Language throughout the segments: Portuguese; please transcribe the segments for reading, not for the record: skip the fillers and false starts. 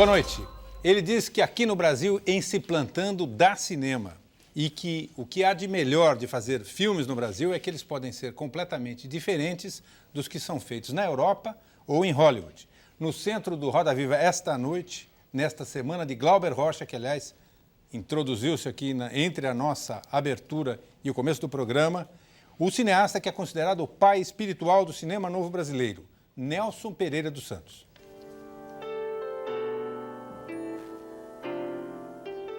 Boa noite. Ele diz que aqui no Brasil, em se plantando, dá cinema. E que o que há de melhor de fazer filmes no Brasil é que eles podem ser completamente diferentes dos que são feitos na Europa ou em Hollywood. No centro do Roda Viva esta noite, nesta semana de Glauber Rocha, que aliás introduziu-se aqui entre a nossa abertura e o começo do programa, o cineasta que é considerado o pai espiritual do cinema novo brasileiro, Nelson Pereira dos Santos.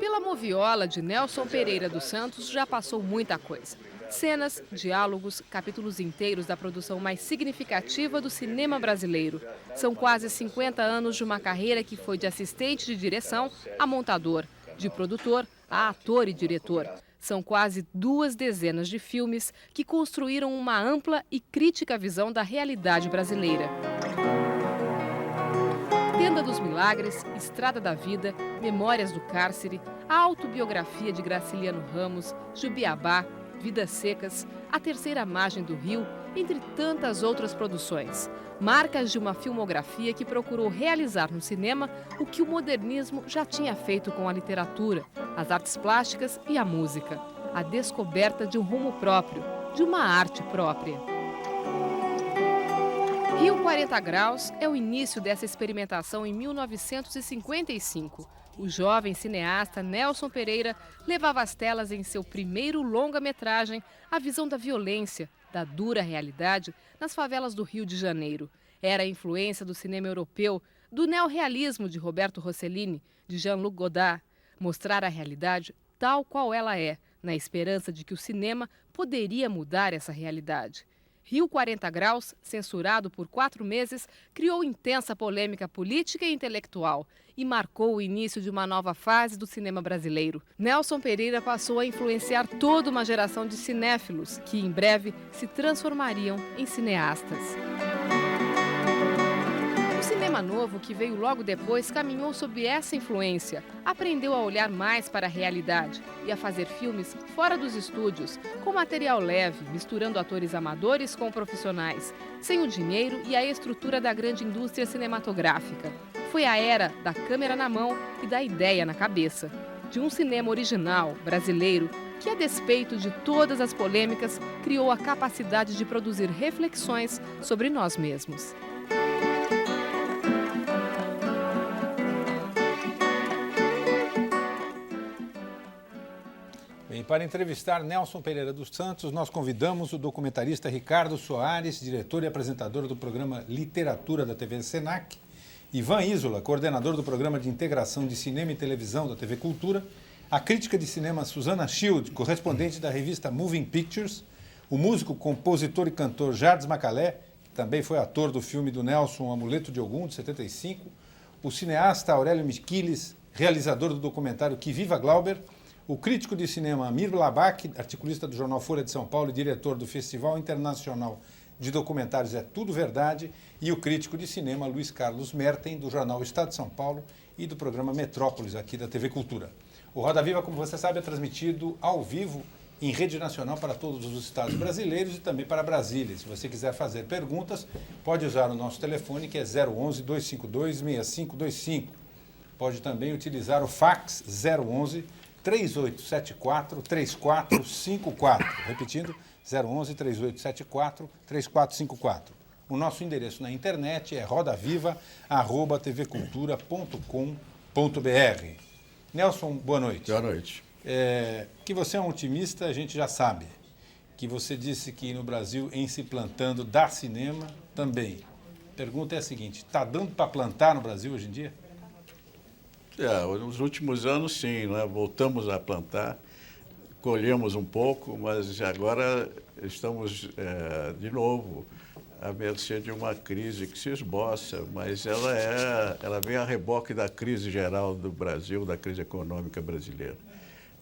Pela moviola de Nelson Pereira dos Santos já passou muita coisa. Cenas, diálogos, capítulos inteiros da produção mais significativa do cinema brasileiro. São quase 50 anos de uma carreira que foi de assistente de direção a montador, de produtor a ator e diretor. São quase 2 dezenas de filmes que construíram uma ampla e crítica visão da realidade brasileira. Tenda dos Milagres, Estrada da Vida, Memórias do Cárcere, a autobiografia de Graciliano Ramos, Jubiabá, Vidas Secas, A Terceira Margem do Rio, entre tantas outras produções. Marcas de uma filmografia que procurou realizar no cinema o que o modernismo já tinha feito com a literatura, as artes plásticas e a música. A descoberta de um rumo próprio, de uma arte própria. Rio 40 Graus é o início dessa experimentação em 1955. O jovem cineasta Nelson Pereira levava às telas em seu primeiro longa-metragem a visão da violência, da dura realidade nas favelas do Rio de Janeiro. Era a influência do cinema europeu, do neorrealismo de Roberto Rossellini, de Jean-Luc Godard. Mostrar a realidade tal qual ela é, na esperança de que o cinema poderia mudar essa realidade. Rio 40 Graus, censurado por 4 meses, criou intensa polêmica política e intelectual e marcou o início de uma nova fase do cinema brasileiro. Nelson Pereira passou a influenciar toda uma geração de cinéfilos que, em breve, se transformariam em cineastas. O cinema novo, que veio logo depois, caminhou sob essa influência. Aprendeu a olhar mais para a realidade e a fazer filmes fora dos estúdios, com material leve, misturando atores amadores com profissionais, sem o dinheiro e a estrutura da grande indústria cinematográfica. Foi a era da câmera na mão e da ideia na cabeça. De um cinema original, brasileiro, que, a despeito de todas as polêmicas, criou a capacidade de produzir reflexões sobre nós mesmos. Bem, para entrevistar Nelson Pereira dos Santos, nós convidamos o documentarista Ricardo Soares, diretor e apresentador do programa Literatura da TV Senac, Ivan Isola, coordenador do programa de integração de cinema e televisão da TV Cultura, a crítica de cinema Susana Schild, correspondente da revista Moving Pictures, o músico, compositor e cantor Jardim Macalé, que também foi ator do filme do Nelson, O Amuleto de Ogum, de 75, o cineasta Aurélio Miquiles, realizador do documentário Que Viva Glauber, o crítico de cinema Amir Labak, articulista do jornal Folha de São Paulo e diretor do Festival Internacional de Documentários É Tudo Verdade, e o crítico de cinema Luiz Carlos Merten, do jornal Estado de São Paulo e do programa Metrópolis, aqui da TV Cultura. O Roda Viva, como você sabe, é transmitido ao vivo em rede nacional para todos os estados brasileiros e também para Brasília. Se você quiser fazer perguntas, pode usar o nosso telefone, que é 011-252-6525. Pode também utilizar o fax 011-3874-3454. Repetindo, 011-3874-3454. O nosso endereço na internet é rodaviva@tvcultura.com.br. Nelson, boa noite. Boa noite. Que você é um otimista, a gente já sabe. Que você disse que no Brasil, em se plantando, dá cinema também. A pergunta é a seguinte, está dando para plantar no Brasil hoje em dia? Nos últimos anos, sim, né? Voltamos a plantar, colhemos um pouco, mas agora estamos, de novo, à mercê de uma crise que se esboça, mas ela vem a reboque da crise geral do Brasil, da crise econômica brasileira.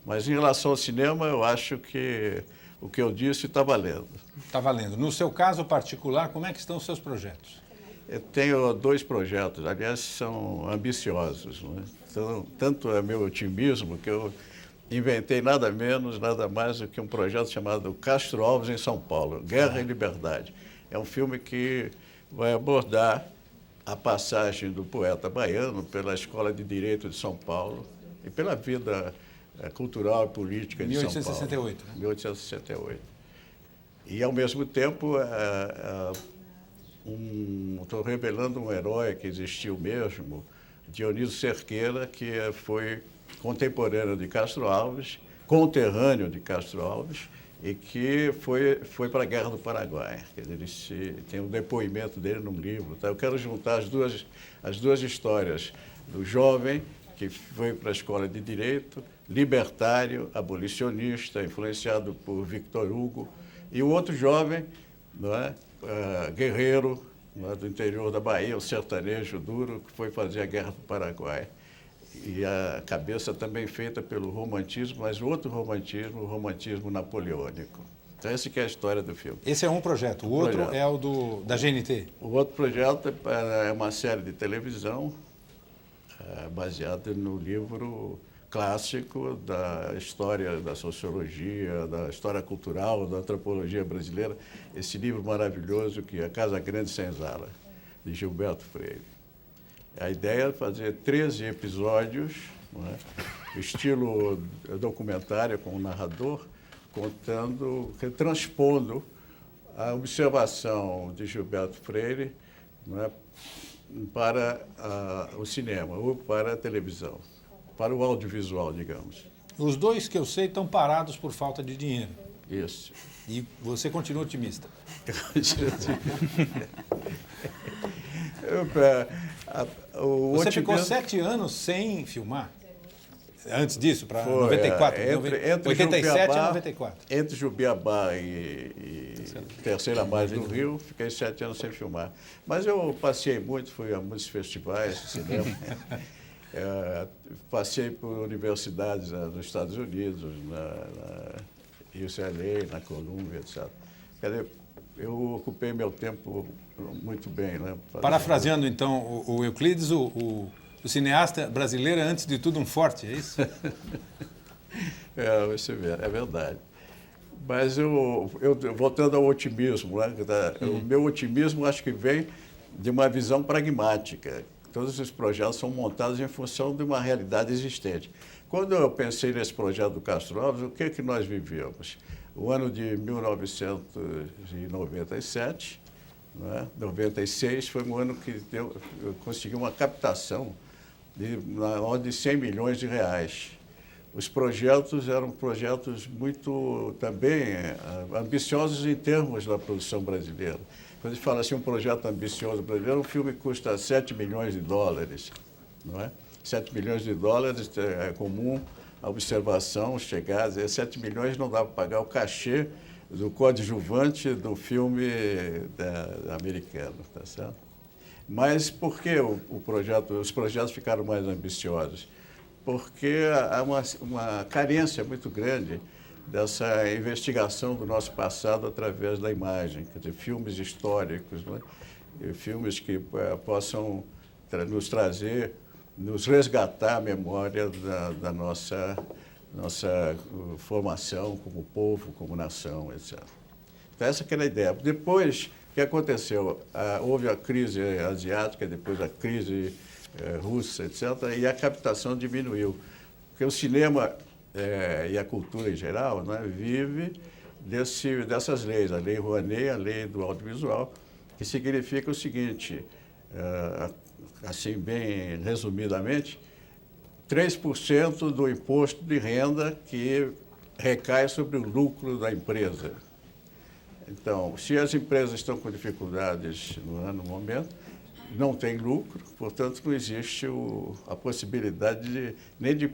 Mas em relação ao cinema, eu acho que o que eu disse está valendo. Está valendo. No seu caso particular, como é que estão os seus projetos? Eu tenho 2 projetos, aliás, são ambiciosos, né? Então, tanto é meu otimismo que eu inventei nada menos, nada mais do que um projeto chamado Castro Alves em São Paulo, Guerra e Liberdade. É um filme que vai abordar a passagem do poeta baiano pela Escola de Direito de São Paulo e pela vida cultural e política de São Paulo. 1868, né? 1868. E, ao mesmo tempo, estou revelando um herói que existiu mesmo, Dionísio Cerqueira, que foi contemporâneo de Castro Alves, conterrâneo de Castro Alves, e que foi para a Guerra do Paraguai. Quer dizer, tem um depoimento dele num livro. Tá? Eu quero juntar as duas histórias do jovem que foi para a Escola de Direito, libertário, abolicionista, influenciado por Victor Hugo, e o outro jovem, não é? Guerreiro, não é? Do interior da Bahia, o sertanejo duro, que foi fazer a Guerra do Paraguai. E a cabeça também feita pelo romantismo, mas outro romantismo, o romantismo napoleônico. Então, essa que é a história do filme. Esse é um projeto. O outro é o da GNT. O outro projeto é uma série de televisão baseada no livro clássico da história da sociologia, da história cultural, da antropologia brasileira. Esse livro maravilhoso que é Casa Grande Senzala, de Gilberto Freire. A ideia é fazer 13 episódios, não é? Estilo documentário com o narrador, transpondo a observação de Gilberto Freire, não é? Para o cinema ou para a televisão, para o audiovisual, digamos. Os dois que eu sei estão parados por falta de dinheiro. Isso. E você continua otimista? Você ficou 7 anos sem filmar? Antes disso, para 94? Entre 87 e 94. Entre Jubiabá e Terceira Margem do Rio, fiquei 7 anos sem filmar. Mas eu passei muito, fui a muitos festivais de cinema. Passei por universidades nos Estados Unidos, na UCLA, na Columbia, etc. Quer dizer, eu ocupei meu tempo muito bem. Né? Parafraseando, então, o Euclides, o cineasta brasileiro é, antes de tudo, um forte, é isso? Você vê, é verdade. Mas eu voltando ao otimismo, né? O meu otimismo acho que vem de uma visão pragmática. Todos os projetos são montados em função de uma realidade existente. Quando eu pensei nesse projeto do Castro Alves, o que nós vivíamos? O ano de 1997, né? 96, foi um ano que eu consegui uma captação na ordem de 100 milhões de reais. Os projetos eram projetos muito também ambiciosos em termos da produção brasileira. Quando a gente fala assim, um projeto ambicioso brasileiro, um filme custa 7 milhões de dólares, não é? 7 milhões de dólares é comum a observação chegar a dizer 7 milhões não dá para pagar o cachê do coadjuvante do filme americano, tá certo? Mas por que os projetos ficaram mais ambiciosos? Porque há uma carência muito grande dessa investigação do nosso passado através da imagem, quer dizer, filmes históricos, né? E filmes que possam nos trazer, nos resgatar a memória da nossa formação como povo, como nação, etc. Então, essa que era a ideia. Depois, o que aconteceu? Houve a crise asiática, depois a crise russa, etc., e a captação diminuiu. Porque o cinema e a cultura em geral, né, vive dessas leis, a Lei Rouanet, a Lei do Audiovisual, que significa o seguinte, assim bem resumidamente, 3% do imposto de renda que recai sobre o lucro da empresa. Então, se as empresas estão com dificuldades no momento, não tem lucro, portanto, não existe a possibilidade nem de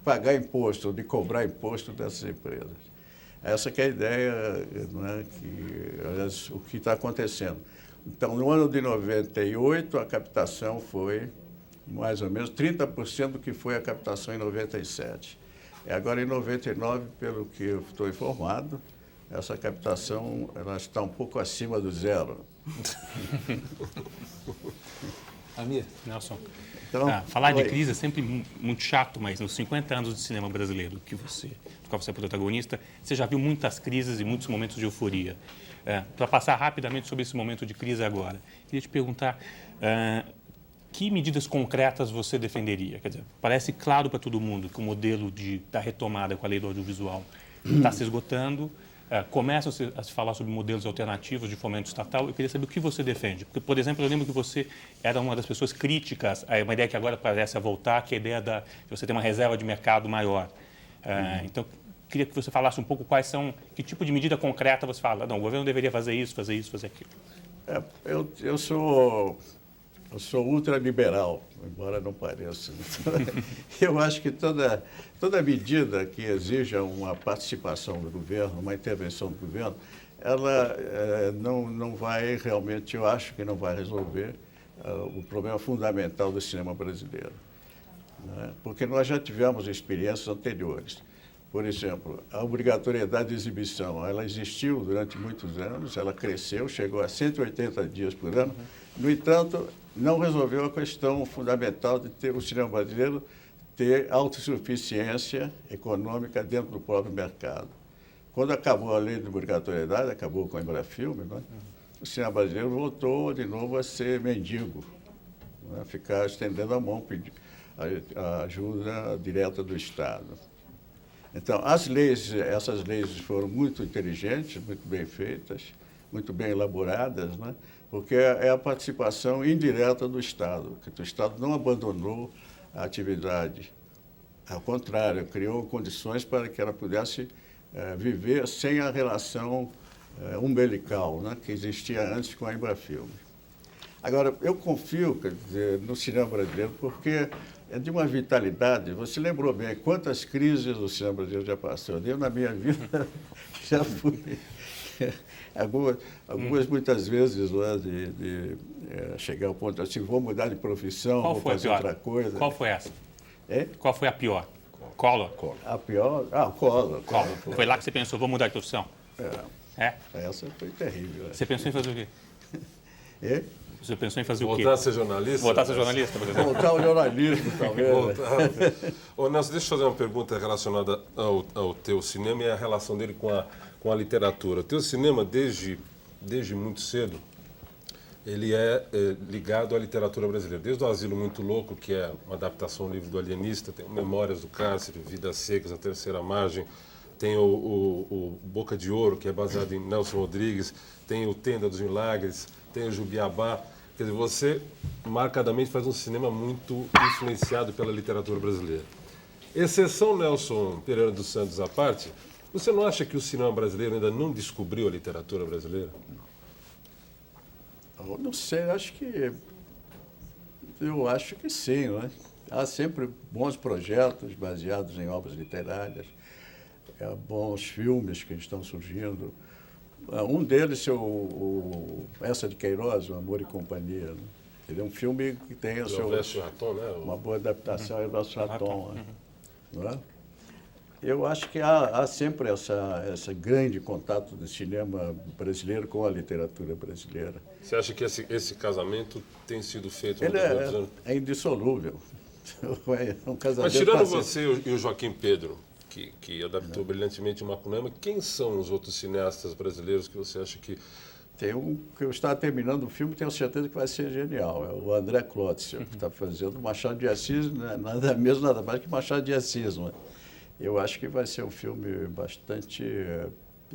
pagar imposto ou de cobrar imposto dessas empresas. Essa que é a ideia, né, aliás, o que está acontecendo. Então, no ano de 98, a captação foi mais ou menos 30% do que foi a captação em 97. E agora, em 99, pelo que eu estou informado, essa captação ela está um pouco acima do zero. Amir. Nelson, Então, falar de oi. crise é sempre muito chato, mas nos 50 anos de cinema brasileiro do qual você é protagonista, você já viu muitas crises e muitos momentos de euforia. Para passar rapidamente sobre esse momento de crise agora, queria te perguntar que medidas concretas você defenderia? Quer dizer, parece claro para todo mundo que o modelo da retomada com a lei do audiovisual está se esgotando. Começa a se falar sobre modelos alternativos de fomento estatal. Eu queria saber o que você defende. Porque, por exemplo, eu lembro que você era uma das pessoas críticas a uma ideia que agora parece voltar, que é a ideia de você ter uma reserva de mercado maior. Então, queria que você falasse um pouco que tipo de medida concreta você fala. Não, o governo deveria fazer isso, fazer aquilo. Eu sou ultraliberal, embora não pareça. Eu acho que toda medida que exija uma participação do governo, uma intervenção do governo, ela não vai realmente, eu acho que não vai resolver o problema fundamental do cinema brasileiro. Né? Porque nós já tivemos experiências anteriores. Por exemplo, a obrigatoriedade de exibição, ela existiu durante muitos anos, ela cresceu, chegou a 180 dias por ano. No entanto, não resolveu a questão fundamental de ter o cinema brasileiro ter autossuficiência econômica dentro do próprio mercado. Quando acabou a lei de obrigatoriedade, acabou com a Embrafilme, né? O cinema brasileiro voltou de novo a ser mendigo, né? Ficar estendendo a mão, pedir a ajuda direta do Estado. Então, essas leis foram muito inteligentes, muito bem feitas, muito bem elaboradas, né? Porque é a participação indireta do Estado, que o Estado não abandonou a atividade. Ao contrário, criou condições para que ela pudesse viver sem a relação umbilical, né? Que existia antes com a Embrafilme. Agora, eu confio, quer dizer, no cinema brasileiro, porque é de uma vitalidade. Você lembrou bem quantas crises o cinema brasileiro já passou. Eu, na minha vida, já fui algumas muitas vezes lá de chegar ao ponto assim, vou mudar de profissão, vou fazer outra coisa. Qual foi essa? É? Qual foi a pior? Collor? A pior? Collor. Foi lá que você pensou, vou mudar de profissão? Essa foi terrível. Você pensou em fazer o quê? É? Você pensou em fazer o quê? Voltar a ser jornalista? Voltar a ser jornalista, por exemplo? Voltar ao jornalismo, talvez. Ô, Nelson, deixa eu fazer uma pergunta relacionada ao teu cinema e a relação dele com a literatura. O teu cinema, desde muito cedo, ele é ligado à literatura brasileira. Desde o Asilo Muito Louco, que é uma adaptação do livro do alienista, tem Memórias do Cárcere, Vidas Secas, A Terceira Margem, tem o Boca de Ouro, que é baseado em Nelson Rodrigues, tem o Tenda dos Milagres, tem o Jubiabá. Quer dizer, você marcadamente faz um cinema muito influenciado pela literatura brasileira. Exceção Nelson Pereira dos Santos à parte, você não acha que o cinema brasileiro ainda não descobriu a literatura brasileira? Eu não sei, eu acho que sim, né? Há sempre bons projetos baseados em obras literárias, bons filmes que estão surgindo. Um deles é Essa de Queiroz, O Amor e Companhia. Né? Ele é um filme que tem Raton, né? uma boa adaptação ao Elvésio Raton. Né? Não é? Eu acho que há sempre esse grande contato do cinema brasileiro com a literatura brasileira. Você acha que esse casamento tem sido feito Ele nos anos? é indissolúvel. É um casamento. Mas tirando você e o Joaquim Pedro, que adaptou brilhantemente o Macunaíma, quem são os outros cineastas brasileiros que você acha que... Tem um que eu estava terminando o filme, tenho certeza que vai ser genial. É o André Klotzer, que está fazendo Machado de Assis, nada mais que Machado de Assis. Né? Eu acho que vai ser um filme bastante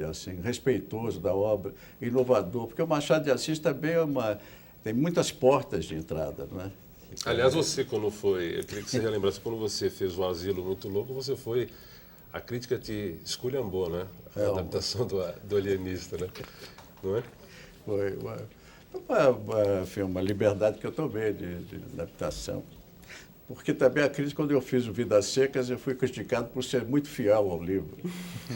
assim, respeitoso da obra, inovador, porque o Machado de Assis também tem muitas portas de entrada. Né? Aliás, você quando foi, eu queria que você relembrasse, quando você fez o Asilo Muito Louco, você foi... A crítica te esculhambou, né? A adaptação do alienista, né? Não é? Foi uma liberdade que eu tomei de adaptação. porque também a crítica, quando eu fiz o Vidas Secas, eu fui criticado por ser muito fiel ao livro.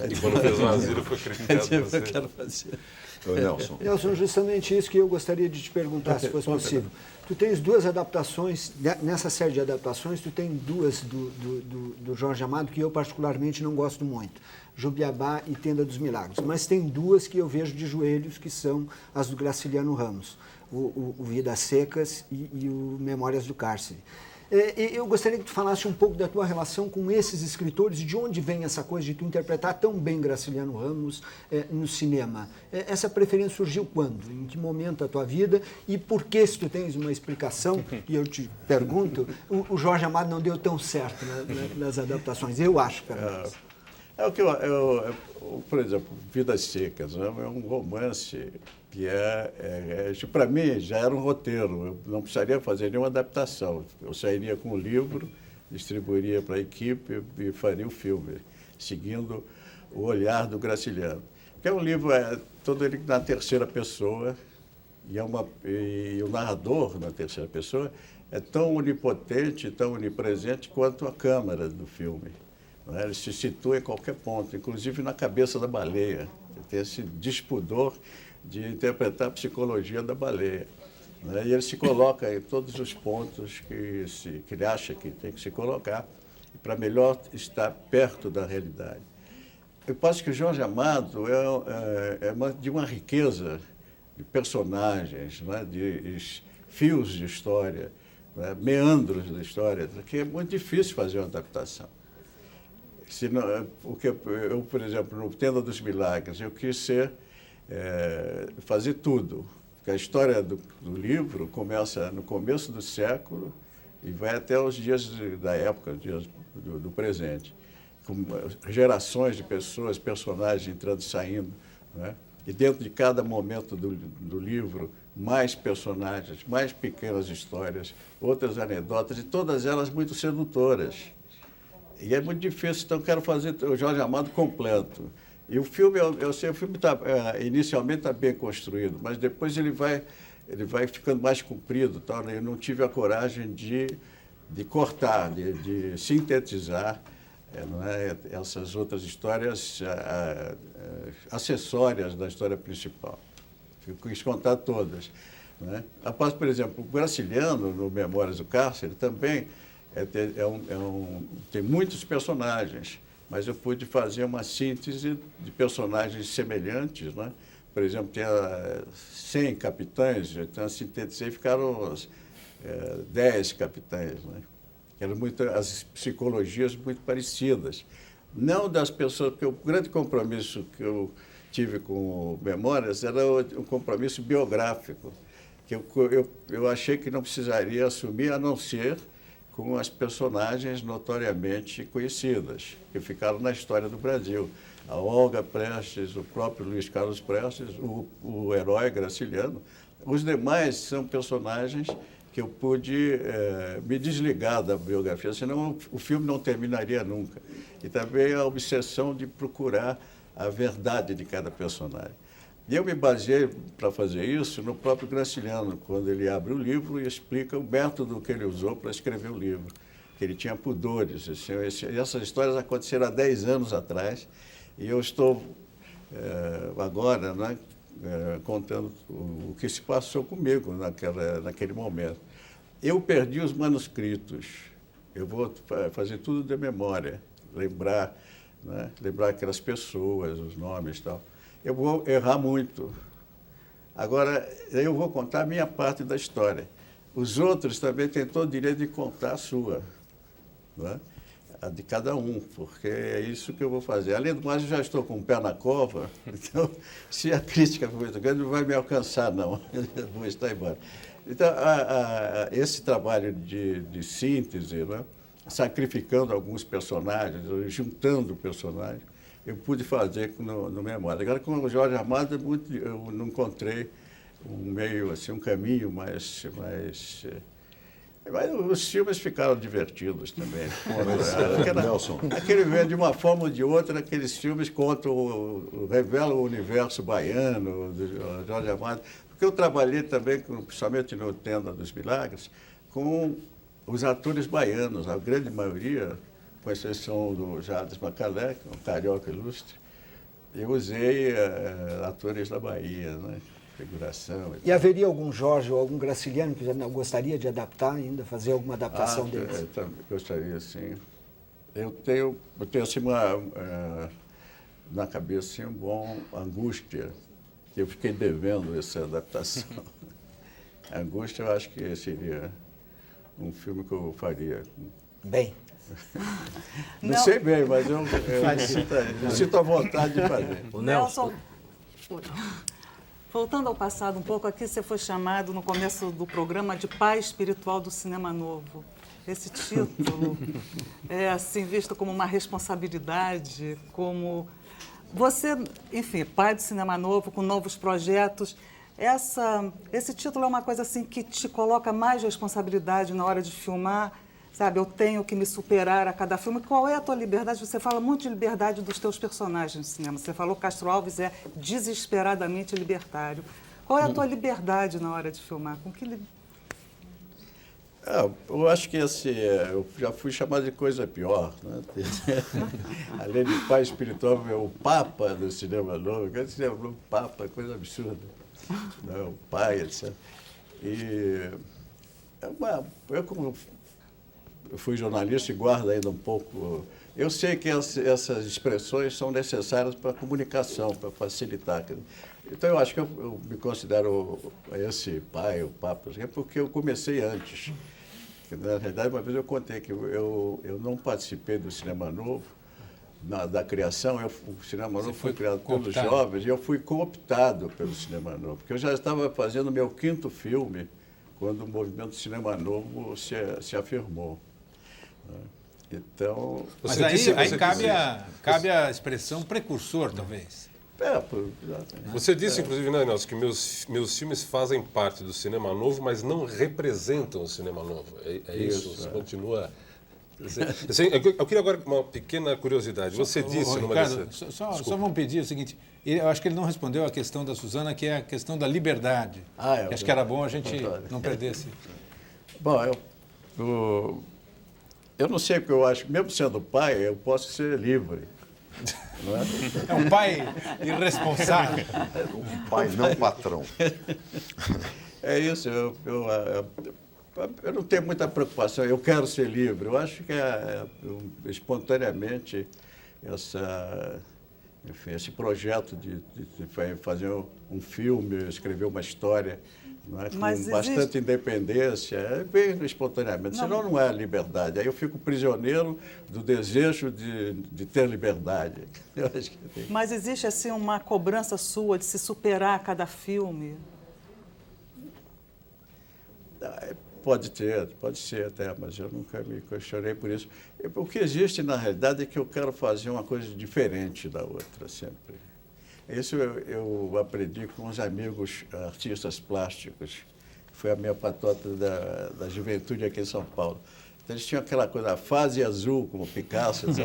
E quando fez o Asilo foi criticado por Eu você. quero fazer. Ô, Nelson. Nelson, justamente isso que eu gostaria de te perguntar, se fosse possível. Tu tens duas adaptações, nessa série de adaptações, tu tem duas do Jorge Amado que eu particularmente não gosto muito. Jubiabá e Tenda dos Milagres. Mas tem duas que eu vejo de joelhos, que são as do Graciliano Ramos. O Vidas Secas e o Memórias do Cárcere. Eu gostaria que tu falasse um pouco da tua relação com esses escritores, de onde vem essa coisa de tu interpretar tão bem Graciliano Ramos no cinema. Essa preferência surgiu quando? Em que momento da tua vida? E por que, se tu tens uma explicação, e eu te pergunto, o Jorge Amado não deu tão certo nas adaptações? Eu acho, pelo menos. É o que por exemplo, Vidas Secas, né? É um romance que para mim, já era um roteiro. Eu não precisaria fazer nenhuma adaptação. Eu sairia com o livro, distribuiria para a equipe e faria o filme, seguindo o olhar do Graciliano. Porque o livro todo ele na terceira pessoa, e o narrador, na terceira pessoa, é tão onipotente, tão onipresente quanto a câmera do filme. Ele se situa em qualquer ponto, inclusive na cabeça da baleia. Ele tem esse despudor de interpretar a psicologia da baleia. E ele se coloca em todos os pontos que ele acha que tem que se colocar, para melhor estar perto da realidade. Eu acho que o Jorge Amado de uma riqueza de personagens, de fios de história, meandros da história, que é muito difícil fazer uma adaptação. Porque eu, por exemplo, no Tenda dos Milagres, eu quis fazer tudo. Porque a história do livro começa no começo do século e vai até os dias da época, dias do presente. Com gerações de pessoas, personagens entrando e saindo. Né? E dentro de cada momento do livro, mais personagens, mais pequenas histórias, outras anedotas, e todas elas muito sedutoras. E é muito difícil, então quero fazer o Jorge Amado completo. E o filme, eu sei, o filme inicialmente está bem construído, mas depois ele vai ficando mais comprido. Tal, né? Eu não tive a coragem de cortar, de sintetizar essas outras histórias acessórias da história principal. Eu quis contar todas. Né? Após, por exemplo, o Graciliano, no Memórias do Cárcere, também tem muitos personagens, mas eu pude fazer uma síntese de personagens semelhantes. Né? Por exemplo, tem 100 capitães, então sintetizei e ficaram 10 capitães. Né? Eram as psicologias muito parecidas. Não das pessoas, porque o grande compromisso que eu tive com Memórias era um compromisso biográfico, que eu achei que não precisaria assumir, a não ser com as personagens notoriamente conhecidas, que ficaram na história do Brasil. A Olga Prestes, o próprio Luiz Carlos Prestes, o herói Graciliano. Os demais são personagens que eu pude me desligar da biografia, senão o filme não terminaria nunca. E também a obsessão de procurar a verdade de cada personagem. E eu me baseei, para fazer isso, no próprio Graciliano, quando ele abre o livro e explica o método que ele usou para escrever o livro, que ele tinha pudores. Essas histórias aconteceram há 10 anos atrás, e eu estou agora, né, contando o que se passou comigo naquele momento. Eu perdi os manuscritos, eu vou fazer tudo de memória, lembrar aquelas pessoas, os nomes e tal. Eu vou errar muito. Agora, eu vou contar a minha parte da história. Os outros também têm todo o direito de contar a sua, né? A de cada um, porque é isso que eu vou fazer. Além do mais, eu já estou com o pé na cova, então, se a crítica for muito grande, não vai me alcançar, não. Eu vou estar embora. Então, esse trabalho de síntese, né? Sacrificando alguns personagens, juntando personagens, eu pude fazer no Memória. Agora, com o Jorge Amado, eu não encontrei um meio, assim, um caminho mais mas os filmes ficaram divertidos também. Nelson. De uma forma ou de outra, aqueles filmes revelam o universo baiano, do Jorge Amado. Porque eu trabalhei também, principalmente no Tenda dos Milagres, com os atores baianos, a grande maioria, com exceção do Jades Macalé, que é um carioca ilustre, eu usei atores da Bahia, né? Figuração. E haveria algum Jorge ou algum Graciliano que gostaria de adaptar ainda, fazer alguma adaptação deles? Eu também gostaria, sim. Eu tenho assim, na cabeça assim, um bom Angústia, que eu fiquei devendo essa adaptação. Angústia, eu acho que seria um filme que eu faria. Bem. Não sei bem, mas eu sinto a vontade de fazer. O Nelson. Voltando ao passado um pouco, aqui você foi chamado no começo do programa de pai espiritual do cinema novo. Esse título é assim visto como uma responsabilidade, como você, enfim, pai do cinema novo, com novos projetos. Esse título é uma coisa assim que te coloca mais responsabilidade na hora de filmar, sabe? Eu tenho que me superar a cada filme. Qual é a tua liberdade? Você fala muito de liberdade dos teus personagens no cinema. Você falou que Castro Alves é desesperadamente libertário. Qual é a tua liberdade na hora de filmar? Com que eu acho que eu já fui chamado de coisa pior, né? Além de pai espiritual, o Papa do cinema novo, o cinema novo, Papa, coisa absurda. Não, o pai, etc. E eu fui jornalista e guardo ainda um pouco. Eu sei que essas expressões são necessárias para a comunicação, para facilitar. Então, eu acho que eu me considero esse pai, o Papa, porque eu comecei antes. Na verdade, uma vez eu contei que eu não participei do Cinema Novo, da criação. O Cinema Novo foi criado pelos jovens e eu fui cooptado pelo Cinema Novo, porque eu já estava fazendo o meu 5º filme quando o movimento Cinema Novo se afirmou. Então... Mas aí cabe a expressão precursor, talvez. Você disse, inclusive, né, Nelson, que meus filmes fazem parte do cinema novo, mas não representam o cinema novo. É isso? Você continua... Eu queria agora uma pequena curiosidade. Você disse numa Ricardo, só vamos pedir o seguinte, eu acho que ele não respondeu a questão da Suzana, que é a questão da liberdade. Acho que era bom a gente não perdesse. Bom, eu não sei, porque eu acho que, mesmo sendo pai, eu posso ser livre. Não é? É um pai irresponsável. Um pai não patrão. É isso, eu não tenho muita preocupação, eu quero ser livre. Eu acho que espontaneamente esse projeto de fazer um filme, escrever uma história, não é? Com bastante independência, vem espontaneamente, senão não é liberdade. Aí eu fico prisioneiro do desejo de ter liberdade. Eu acho que Mas existe assim uma cobrança sua de se superar a cada filme? Pode ser até, mas eu nunca me questionei por isso. O que existe, na realidade, é que eu quero fazer uma coisa diferente da outra, sempre. Isso eu aprendi com uns amigos artistas plásticos. Foi a minha patota da juventude aqui em São Paulo. Então, eles tinham aquela coisa, a fase azul, como Picasso, de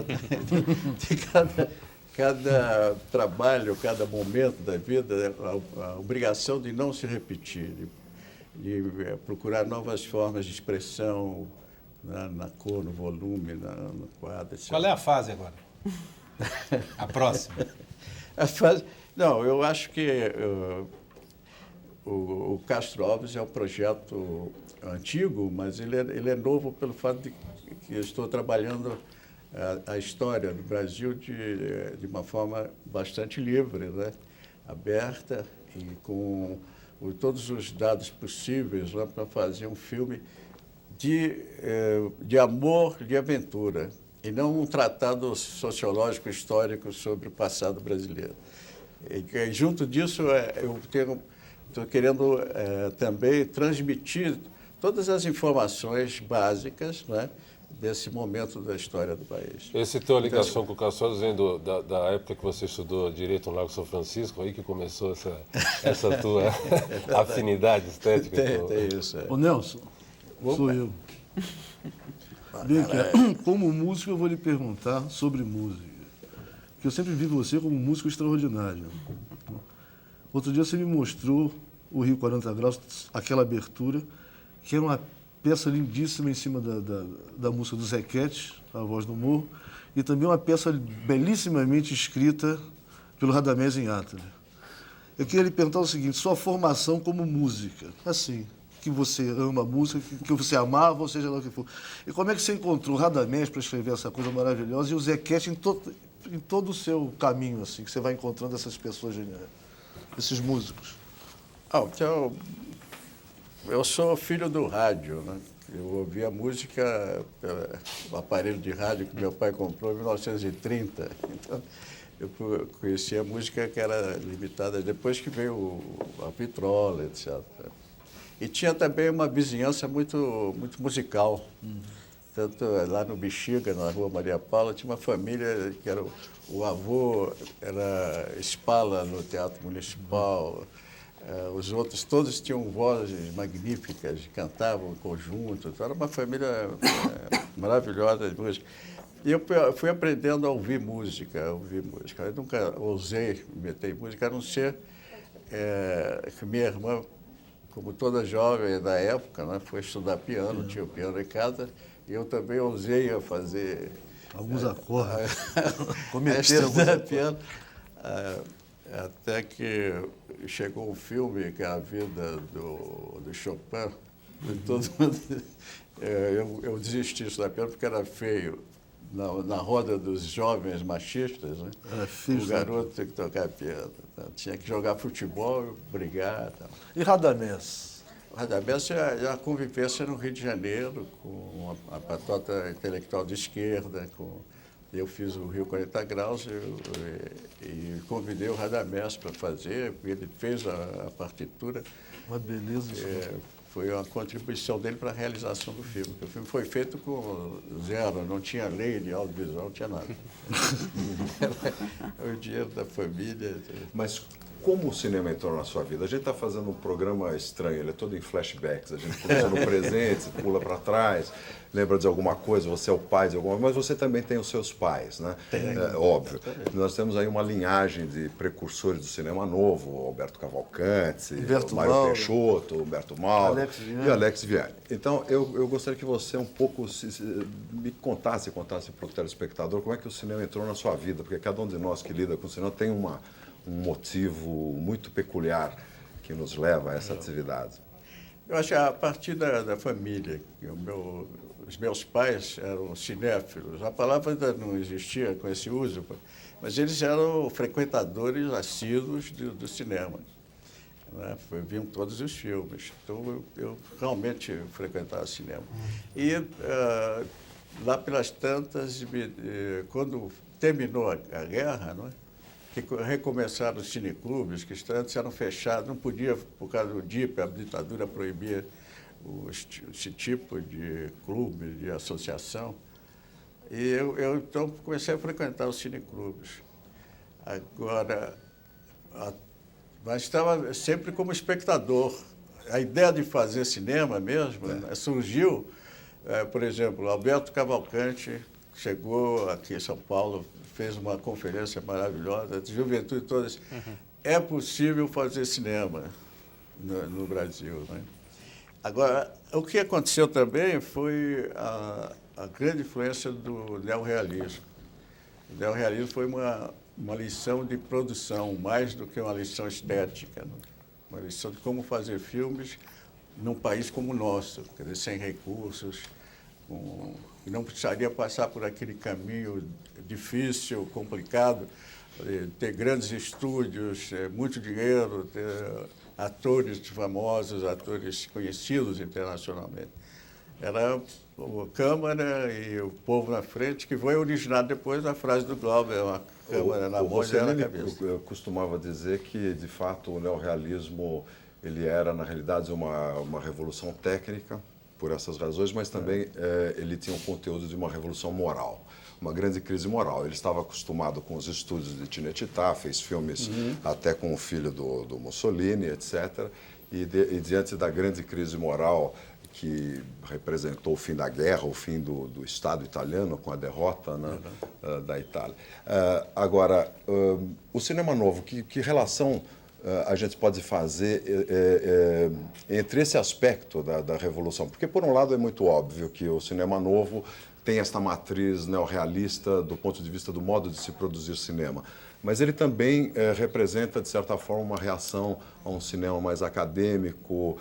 cada trabalho, cada momento da vida, a obrigação de não se repetir, de procurar novas formas de expressão na cor, no volume, no quadro, etc. Qual é a fase agora? A próxima? Não, eu acho que o Castro Alves é um projeto antigo, mas ele é novo pelo fato de que eu estou trabalhando a história do Brasil de uma forma bastante livre, né? Aberta e com todos os dados possíveis para fazer um filme de amor, de aventura, e não um tratado sociológico histórico sobre o passado brasileiro. E junto disso, eu estou querendo também transmitir todas as informações básicas, né, desse momento da história do país. Essa tua ligação com o Castro Alves vem da época que você estudou Direito no Lago São Francisco, aí que começou essa tua afinidade estética? Tem isso. Ô Nelson, sou eu. Bem, como músico, eu vou lhe perguntar sobre música. Porque eu sempre vi você como um músico extraordinário. Outro dia você me mostrou o Rio 40 Graus, aquela abertura, que era uma peça lindíssima em cima da música do Zequete, A Voz do Morro, e também uma peça belíssimamente escrita pelo Radamés Inátali. Eu queria lhe perguntar o seguinte, sua formação como música, assim, que você ama a música, que você amava, ou seja lá o que for. E como é que você encontrou o Radamés para escrever essa coisa maravilhosa e o Zequete em todo o seu caminho, assim, que você vai encontrando essas pessoas geniais, esses músicos? Então, eu sou filho do rádio, né? Eu ouvia música pelo aparelho de rádio que meu pai comprou em 1930. Então, eu conhecia a música que era limitada depois que veio a vitrola, etc. E tinha também uma vizinhança muito musical. Tanto lá no Bexiga, na Rua Maria Paula, tinha uma família que era o avô era Spala no Teatro Municipal. Os outros todos tinham vozes magníficas, cantavam em conjunto. Então, era uma família maravilhosa de música. E eu fui aprendendo a ouvir música. Eu nunca ousei me meter em música, a não ser que minha irmã, como toda jovem da época, né, foi estudar piano, tinha o piano em casa, e eu também ousei a fazer... Alguns acordes. Estudar piano. Até que chegou um filme, que é a vida do Chopin, e todo mundo, eu desisti de estudar piano porque era feio. Na roda dos jovens machistas, né? O garoto tem que tocar piano. Então, tinha que jogar futebol, brigar. Então. E Radamés? O Radamés é a convivência no Rio de Janeiro, com a patota intelectual de esquerda. Eu fiz o Rio 40 Graus e convidei o Radamés para fazer, ele fez a partitura. Uma beleza. Foi uma contribuição dele para a realização do filme. O filme foi feito com zero, não tinha lei de audiovisual, não tinha nada. O dinheiro da família. Mas como o cinema entrou na sua vida? A gente está fazendo um programa estranho, ele é todo em flashbacks. A gente começa no presente, pula para trás, lembra de alguma coisa, você é o pai de alguma coisa, mas você também tem os seus pais, né? Óbvio. Nós temos aí uma linhagem de precursores do cinema novo, Alberto Cavalcanti, Mário Peixoto, Humberto Mauro e Alex Vianney. Então, eu gostaria que você um pouco me contasse para o telespectador como é que o cinema entrou na sua vida, porque cada um de nós que lida com o cinema tem um motivo muito peculiar que nos leva a essa atividade. Eu acho que a partir da família, que os meus pais eram cinéfilos, a palavra ainda não existia com esse uso, mas eles eram frequentadores assíduos do cinema. Né? Viam todos os filmes. Então, eu realmente frequentava cinema. E lá pelas tantas, quando terminou a guerra, não é? Que recomeçaram os cineclubes, que antes eram fechados, não podia, por causa do DIP, a ditadura proibia esse tipo de clube, de associação. E eu então, comecei a frequentar os cineclubes. Agora, mas estava sempre como espectador. A ideia de fazer cinema mesmo surgiu, por exemplo, Alberto Cavalcanti chegou aqui em São Paulo, fez uma conferência maravilhosa, de juventude todas. É possível fazer cinema no Brasil. Né? Agora, o que aconteceu também foi a grande influência do neorrealismo. O neorrealismo foi uma lição de produção, mais do que uma lição estética. Né? Uma lição de como fazer filmes num país como o nosso, quer dizer, sem recursos, não precisaria passar por aquele caminho difícil, complicado, ter grandes estúdios, muito dinheiro, ter atores famosos, atores conhecidos internacionalmente. Era a Câmara e o povo na frente, que foi originado depois da frase do Glauber, uma Câmara na mão e na cabeça. Eu costumava dizer que, de fato, o neorrealismo ele era, na realidade, uma revolução técnica, por essas razões, mas também ele tinha um conteúdo de uma revolução moral, uma grande crise moral. Ele estava acostumado com os estúdios de Tinetitá, fez filmes até com o filho do Mussolini, etc. E diante da grande crise moral que representou o fim da guerra, o fim do Estado italiano com a derrota, né, da Itália. Agora, o cinema novo, que relação a gente pode fazer entre esse aspecto da revolução? Porque, por um lado, é muito óbvio que o cinema novo tem esta matriz neorrealista do ponto de vista do modo de se produzir cinema. Mas ele também representa, de certa forma, uma reação a um cinema mais acadêmico,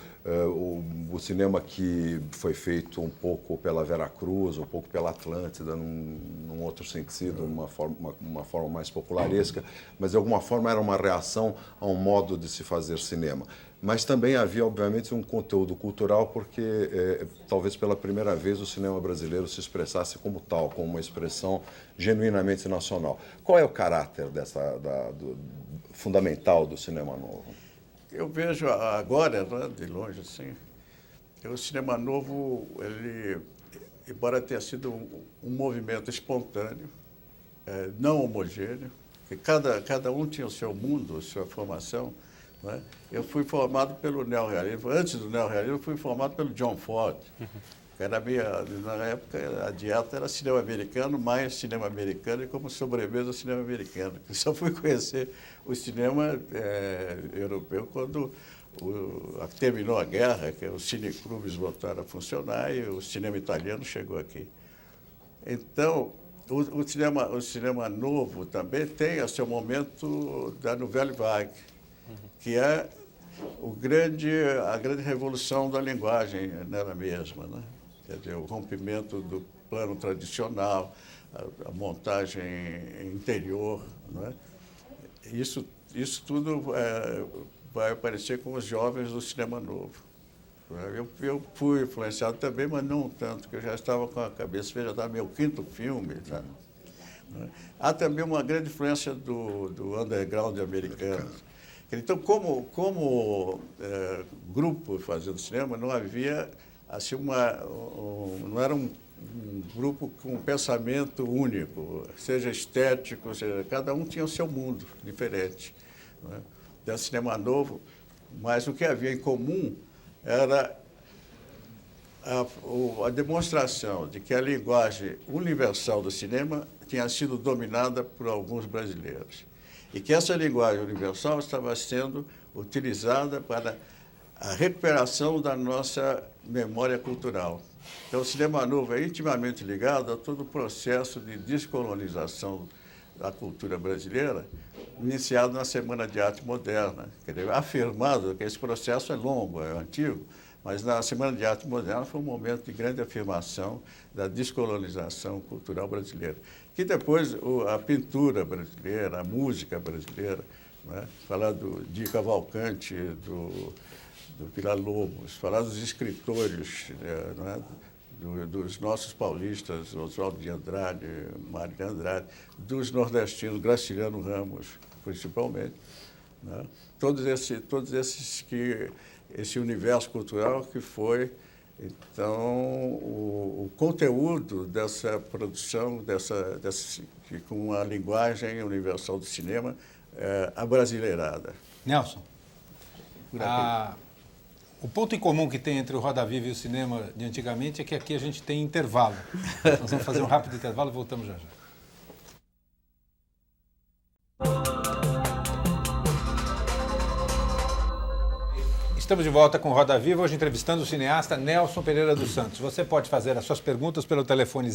o cinema que foi feito um pouco pela Veracruz, um pouco pela Atlântida, num outro sentido, uma forma mais popularesca, mas de alguma forma era uma reação a um modo de se fazer cinema. Mas também havia, obviamente, um conteúdo cultural, porque talvez pela primeira vez o cinema brasileiro se expressasse como tal, como uma expressão genuinamente nacional. Qual é o caráter fundamental do cinema novo? Eu vejo agora, né, de longe, assim, que o cinema novo, ele, embora tenha sido um movimento espontâneo, não homogêneo, que cada um tinha o seu mundo, a sua formação, né? Eu fui formado pelo neorrealismo. Antes do neorrealismo, eu fui formado pelo John Ford. Que era na época, a dieta era cinema americano, mais cinema americano e como sobremesa cinema americano. Eu só fui conhecer o cinema europeu quando terminou a guerra, que os cineclubes voltaram a funcionar e o cinema italiano chegou aqui. Então, o cinema novo também tem o seu momento da Nouvelle Vague, que é a grande revolução da linguagem nela mesma, né? Quer dizer, o rompimento do plano tradicional, a montagem interior, né? Isso tudo vai aparecer com os jovens do cinema novo. Eu fui influenciado também, mas não tanto, porque eu já estava com a cabeça, já estava meu quinto filme, sabe? Há também uma grande influência do underground americano. Então, como grupo fazendo cinema, não havia assim não era um grupo com um pensamento único, seja estético, cada um tinha o seu mundo diferente, né? Do cinema novo, mas o que havia em comum era a demonstração de que a linguagem universal do cinema tinha sido dominada por alguns brasileiros. E que essa linguagem universal estava sendo utilizada para a recuperação da nossa memória cultural. Então, o cinema novo é intimamente ligado a todo o processo de descolonização da cultura brasileira, iniciado na Semana de Arte Moderna. Quer dizer, afirmado que esse processo é longo, é antigo, mas na Semana de Arte Moderna foi um momento de grande afirmação da descolonização cultural brasileira. Que depois a pintura brasileira, a música brasileira, né? Falar de Cavalcante, do Villa-Lobos, falar dos escritores, né? Dos nossos paulistas, Oswaldo de Andrade, Mário de Andrade, dos nordestinos, Graciliano Ramos, principalmente, né? Todos esses esse universo cultural que foi, então, o conteúdo dessa produção, com a linguagem universal do cinema, abrasileirada. Nelson, o ponto em comum que tem entre o Roda Viva e o cinema de antigamente é que aqui a gente tem intervalo. Nós vamos fazer um rápido intervalo e voltamos já já. Estamos de volta com Roda Viva, hoje entrevistando o cineasta Nelson Pereira dos Santos. Você pode fazer as suas perguntas pelo telefone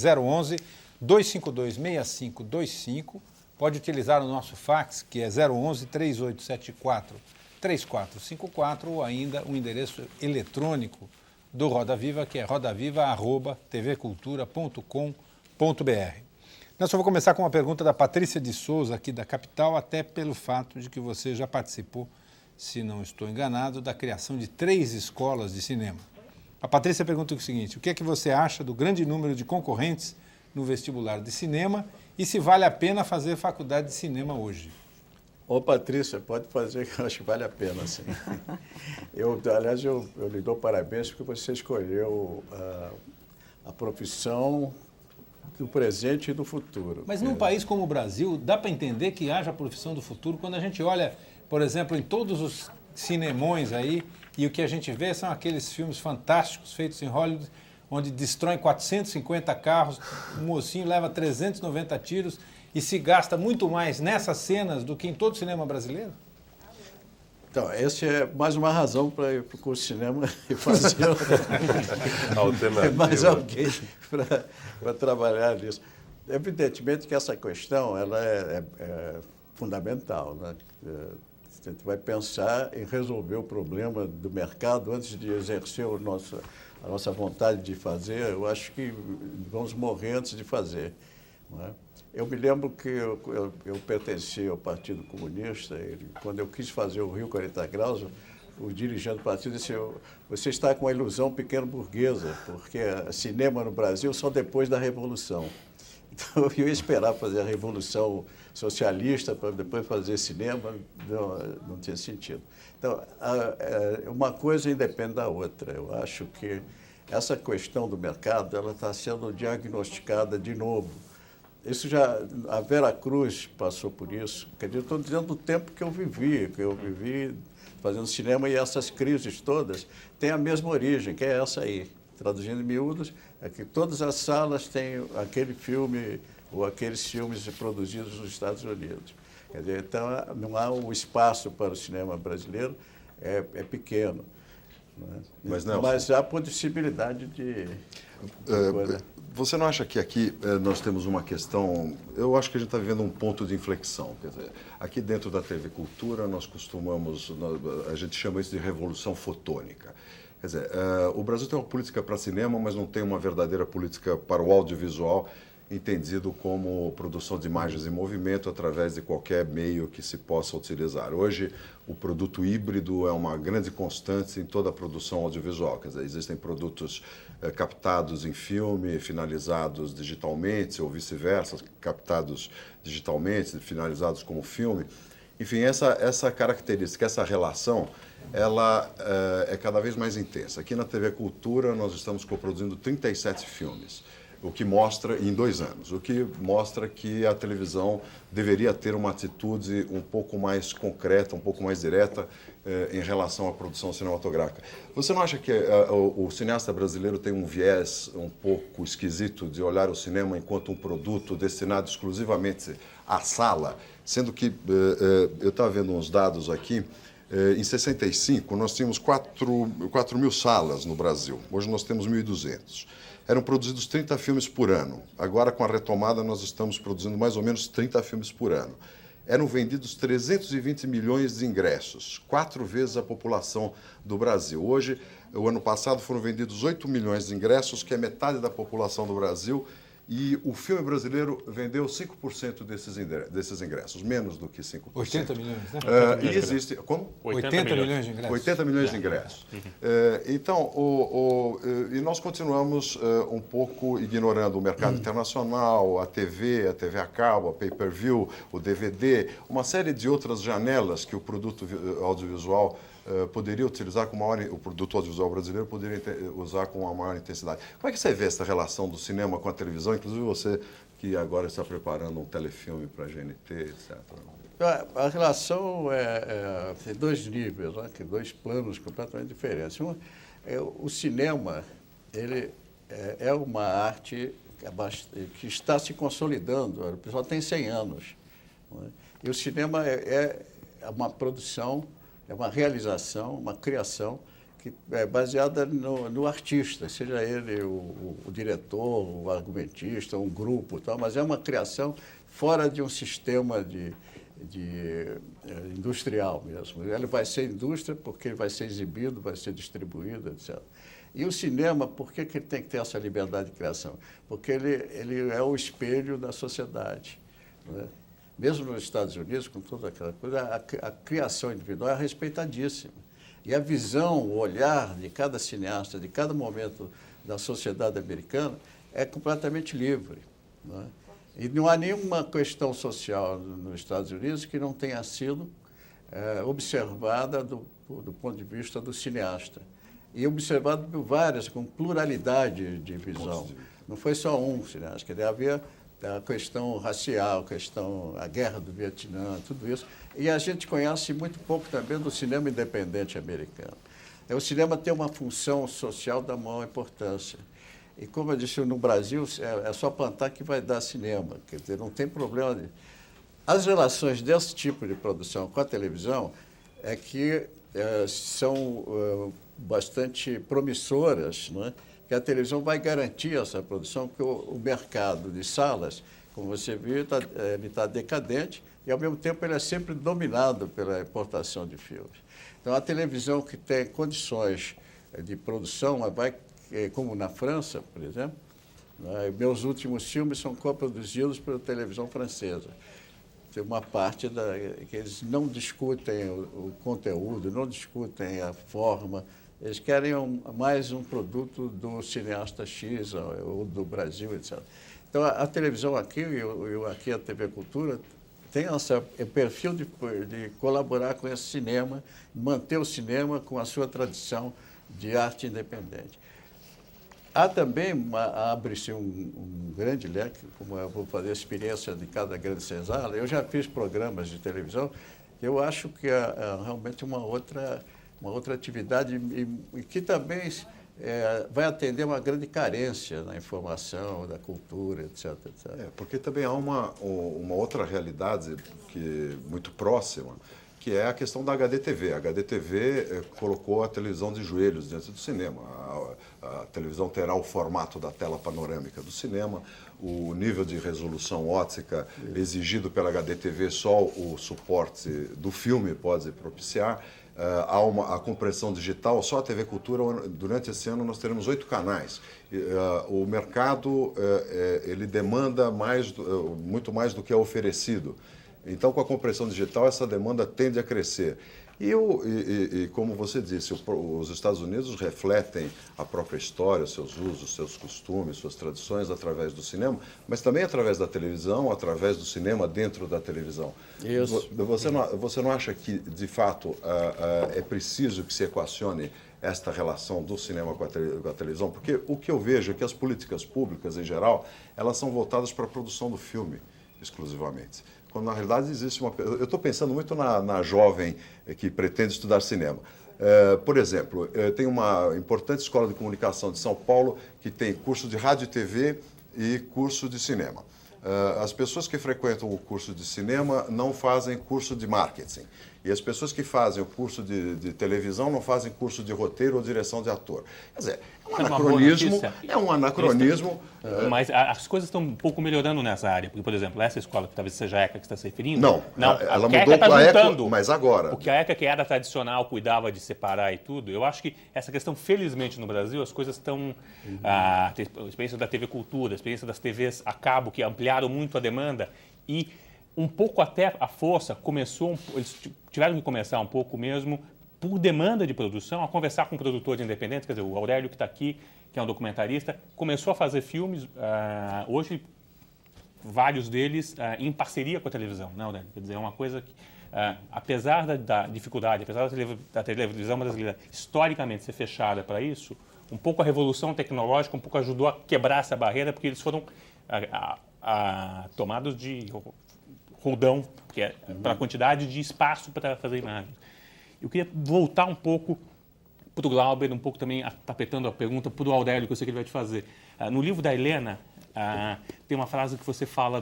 011-252-6525. Pode utilizar o nosso fax, que é 011-3874-3454, ou ainda o endereço eletrônico do Roda Viva, que é rodaviva@tvcultura.com.br. Nelson, eu vou começar com uma pergunta da Patrícia de Souza, aqui da capital, até pelo fato de que você já participou, se não estou enganado, da criação de 3 escolas de cinema. A Patrícia pergunta o seguinte: o que é que você acha do grande número de concorrentes no vestibular de cinema e se vale a pena fazer faculdade de cinema hoje? Ô, Patrícia, pode fazer, que eu acho que vale a pena, sim. Aliás, eu lhe dou parabéns porque você escolheu a profissão do presente e do futuro. Mas num país como o Brasil, dá para entender que haja a profissão do futuro quando a gente olha, por exemplo, em todos os cinemões aí, e o que a gente vê são aqueles filmes fantásticos feitos em Hollywood, onde destroem 450 carros, o mocinho leva 390 tiros e se gasta muito mais nessas cenas do que em todo o cinema brasileiro? Então, essa é mais uma razão para ir para o curso de cinema e fazer mais alguém para trabalhar nisso. Evidentemente que essa questão ela é fundamental, né? A gente vai pensar em resolver o problema do mercado antes de exercer a nossa vontade de fazer. Eu acho que vamos morrer antes de fazer, não é? Eu me lembro que eu pertencia ao Partido Comunista e quando eu quis fazer o Rio 40 Graus, o dirigente do partido disse: você está com a ilusão pequeno-burguesa, porque cinema no Brasil só depois da Revolução. Então, eu ia esperar fazer a Revolução Socialista para depois fazer cinema, não tinha sentido. Então, uma coisa independe da outra. Eu acho que essa questão do mercado ela está sendo diagnosticada de novo. A Vera Cruz passou por isso. Quer dizer, eu estou dizendo do tempo que eu vivi fazendo cinema, e essas crises todas têm a mesma origem, que é essa aí. Traduzindo em miúdos, é que todas as salas têm aquele filme ou aqueles filmes produzidos nos Estados Unidos. Quer dizer, então, não há um espaço para o cinema brasileiro, é pequeno. Né? Mas há possibilidade de coisa. Você não acha que aqui nós temos uma questão... Eu acho que a gente está vivendo um ponto de inflexão. Quer dizer, aqui dentro da TV Cultura, a gente chama isso de revolução fotônica. Quer dizer, o Brasil tem uma política para cinema, mas não tem uma verdadeira política para o audiovisual, entendido como produção de imagens em movimento através de qualquer meio que se possa utilizar. Hoje, o produto híbrido é uma grande constante em toda a produção audiovisual. Quer dizer, existem produtos captados em filme, finalizados digitalmente, ou vice-versa, captados digitalmente, finalizados como filme. Enfim, essa característica, essa relação, ela é cada vez mais intensa. Aqui na TV Cultura, nós estamos coproduzindo 37 filmes. O que mostra, em 2 anos, o que mostra que a televisão deveria ter uma atitude um pouco mais concreta, um pouco mais direta em relação à produção cinematográfica. Você não acha que o cineasta brasileiro tem um viés um pouco esquisito de olhar o cinema enquanto um produto destinado exclusivamente à sala? Sendo que, eu estava vendo uns dados aqui, em 65 nós tínhamos 4.000 salas no Brasil, hoje nós temos 1.200. Eram produzidos 30 filmes por ano. Agora, com a retomada, nós estamos produzindo mais ou menos 30 filmes por ano. Eram vendidos 320 milhões de ingressos, 4 vezes a população do Brasil. Hoje, o ano passado, foram vendidos 8 milhões de ingressos, que é metade da população do Brasil, e o filme brasileiro vendeu 5% desses ingressos, menos do que 5%. 80 milhões, né? E existe... Como? 80 milhões de ingressos. 80 milhões de ingressos. Então, e nós continuamos um pouco ignorando o mercado internacional, a TV a cabo, a pay-per-view, o DVD, uma série de outras janelas que o produto audiovisual poderia utilizar com maior, o produto audiovisual brasileiro poderia usar com uma maior intensidade. Como é que você vê essa relação do cinema com a televisão? Inclusive você que agora está preparando um telefilme para a GNT, etc. A relação tem 2 níveis, né? 2 planos completamente diferentes. O cinema ele é uma arte que está se consolidando. O pessoal tem 100 anos. Né? E o cinema é uma produção, é uma realização, uma criação que é baseada no artista, seja ele o diretor, o argumentista, um grupo, tal, mas é uma criação fora de um sistema industrial mesmo. Ele vai ser indústria porque ele vai ser exibido, vai ser distribuído, etc. E o cinema, por que ele tem que ter essa liberdade de criação? Porque ele é o espelho da sociedade, né? Mesmo nos Estados Unidos, com toda aquela coisa, a criação individual é respeitadíssima. E a visão, o olhar de cada cineasta, de cada momento da sociedade americana, é completamente livre. Né? E não há nenhuma questão social nos Estados Unidos que não tenha sido observada do ponto de vista do cineasta. E observado por várias, com pluralidade de visão. Não foi só um cineasta, quer dizer, havia a questão racial, a guerra do Vietnã, tudo isso. E a gente conhece muito pouco também do cinema independente americano. O cinema tem uma função social da maior importância. E, como eu disse, no Brasil, é só plantar que vai dar cinema. Quer dizer, não tem problema. As relações desse tipo de produção com a televisão é que são bastante promissoras, não é? Que a televisão vai garantir essa produção, porque o mercado de salas, como você viu, ele está decadente e, ao mesmo tempo, ele é sempre dominado pela importação de filmes. Então, a televisão que tem condições de produção, como na França, por exemplo, né? Meus últimos filmes são coproduzidos pela televisão francesa. Tem uma parte que eles não discutem o conteúdo, não discutem a forma. Eles querem mais um produto do cineasta X ou do Brasil, etc. Então, a televisão aqui, e aqui a TV Cultura, tem esse perfil de colaborar com esse cinema, manter o cinema com a sua tradição de arte independente. Há também, abre-se um grande leque, como eu vou fazer a experiência de cada grande senzala. Eu já fiz programas de televisão, eu acho que é realmente uma outra atividade e que também vai atender uma grande carência na informação, da cultura, etc. Porque também há uma outra realidade muito próxima, que é a questão da HDTV. A HDTV colocou a televisão de joelhos dentro do cinema. A televisão terá o formato da tela panorâmica do cinema, o nível de resolução óptica exigido pela HDTV, só o suporte do filme pode propiciar. Há a compressão digital, só a TV Cultura, durante esse ano nós teremos 8 canais. O mercado ele demanda muito mais do que é oferecido. Então, com a compressão digital, essa demanda tende a crescer. E como você disse, os Estados Unidos refletem a própria história, os seus usos, seus costumes, suas tradições através do cinema, mas também através da televisão, através do cinema dentro da televisão. Isso. Você não acha que, de fato, é preciso que se equacione esta relação do cinema com a televisão? Porque o que eu vejo é que as políticas públicas, em geral, elas são voltadas para a produção do filme, exclusivamente. Quando, na realidade, existe uma... Eu estou pensando muito na jovem que pretende estudar cinema. Por exemplo, tem uma importante escola de comunicação de São Paulo que tem curso de rádio e TV e curso de cinema. As pessoas que frequentam o curso de cinema não fazem curso de marketing. E as pessoas que fazem o curso de televisão não fazem curso de roteiro ou direção de ator. Quer dizer, é um anacronismo. Mas as coisas estão um pouco melhorando nessa área. Porque, por exemplo, essa escola, que talvez seja a ECA que está se referindo... Não, ela mudou para a ECA, mas agora. Porque a ECA, que era tradicional, cuidava de separar e tudo. Eu acho que essa questão, felizmente, no Brasil, as coisas estão... A experiência da TV Cultura, a experiência das TVs a cabo, que ampliaram muito a demanda e... Um pouco até a força eles tiveram que começar um pouco mesmo, por demanda de produção, a conversar com produtores independentes. Quer dizer, o Aurélio, que está aqui, que é um documentarista, começou a fazer filmes, hoje, vários deles em parceria com a televisão, né, Aurélio? Quer dizer, é uma coisa que, apesar da dificuldade, apesar da televisão brasileira historicamente ser fechada para isso, um pouco a revolução tecnológica um pouco ajudou a quebrar essa barreira, porque eles foram tomados de... roldão, que é para a quantidade de espaço para fazer imagens. Eu queria voltar um pouco para o Glauber, um pouco também tapetando a pergunta para o Aurélio, que eu sei que ele vai te fazer. No livro da Helena, tem uma frase que você fala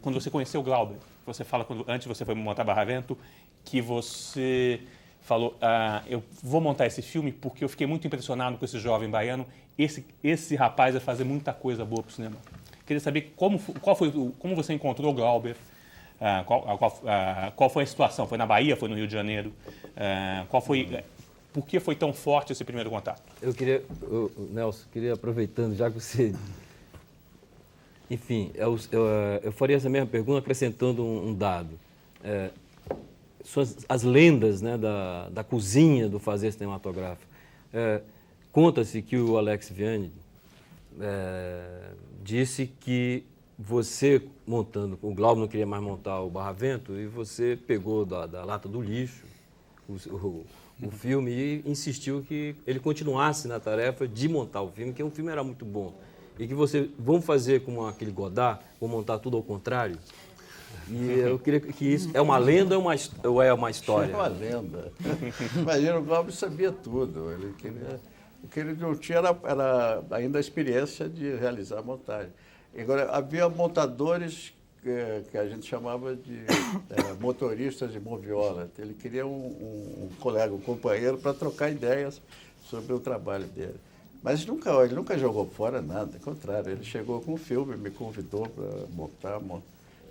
quando você conheceu o Glauber, você fala, antes você foi montar Barravento, que você falou, eu vou montar esse filme porque eu fiquei muito impressionado com esse jovem baiano, esse rapaz vai fazer muita coisa boa para o cinema. Queria saber como você encontrou o Glauber, qual foi a situação? Foi na Bahia? Foi no Rio de Janeiro? Por que foi tão forte esse primeiro contato? Nelson, aproveitando, já que você... Enfim, eu faria essa mesma pergunta acrescentando um dado. As lendas, né, da cozinha do fazer cinematográfico. Conta-se que o Alex Vianney disse que você montando, o Glauber não queria mais montar o Barravento e você pegou da lata do lixo o filme e insistiu que ele continuasse na tarefa de montar o filme, que o filme era muito bom. E que vamos fazer como aquele Godard, vou montar tudo ao contrário. E eu queria que isso é uma lenda ou é uma história? É uma lenda. Imagina, o Glauber sabia tudo. O que ele não tinha era ainda a experiência de realizar a montagem. Agora, havia montadores que a gente chamava de motoristas de moviola. Ele queria um colega, um companheiro para trocar ideias sobre o trabalho dele. Mas ele nunca jogou fora nada, ao contrário, ele chegou com um filme, me convidou para montar,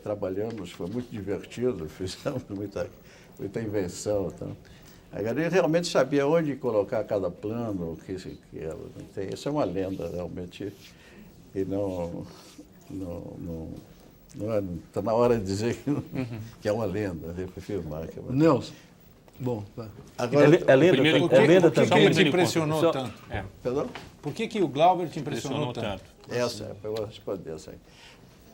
trabalhamos, foi muito divertido, fizemos muita invenção. Então. Agora, ele realmente sabia onde colocar cada plano, isso é uma lenda, realmente, e não está na hora de dizer que é uma lenda, né, para filmar. Nelson, bom, tá. Agora, É lenda, Por que ele te Só- impressionou tanto? perdão? Por que o Glauber te impressionou tanto? Eu vou responder essa aí.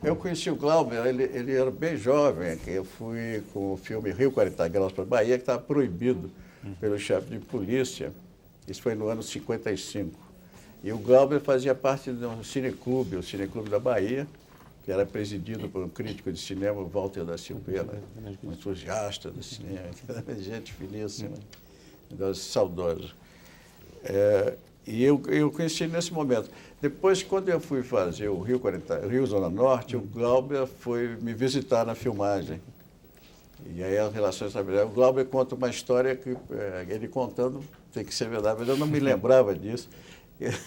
Eu conheci o Glauber, ele era bem jovem, que eu fui com o filme Rio 40 Graus para Bahia, que estava proibido pelo chefe de polícia. Isso foi no ano 55. E o Glauber fazia parte do cineclube, o Cineclube da Bahia, que era presidido por um crítico de cinema, o Walter da Silveira, um entusiasta do cinema, gente finíssima, saudoso. E eu conheci nesse momento. Depois, quando eu fui fazer o Rio Zona Norte, o Glauber foi me visitar na filmagem. E aí as relações estabelecidas. O Glauber conta uma história que ele contando tem que ser verdade, mas eu não me lembrava disso.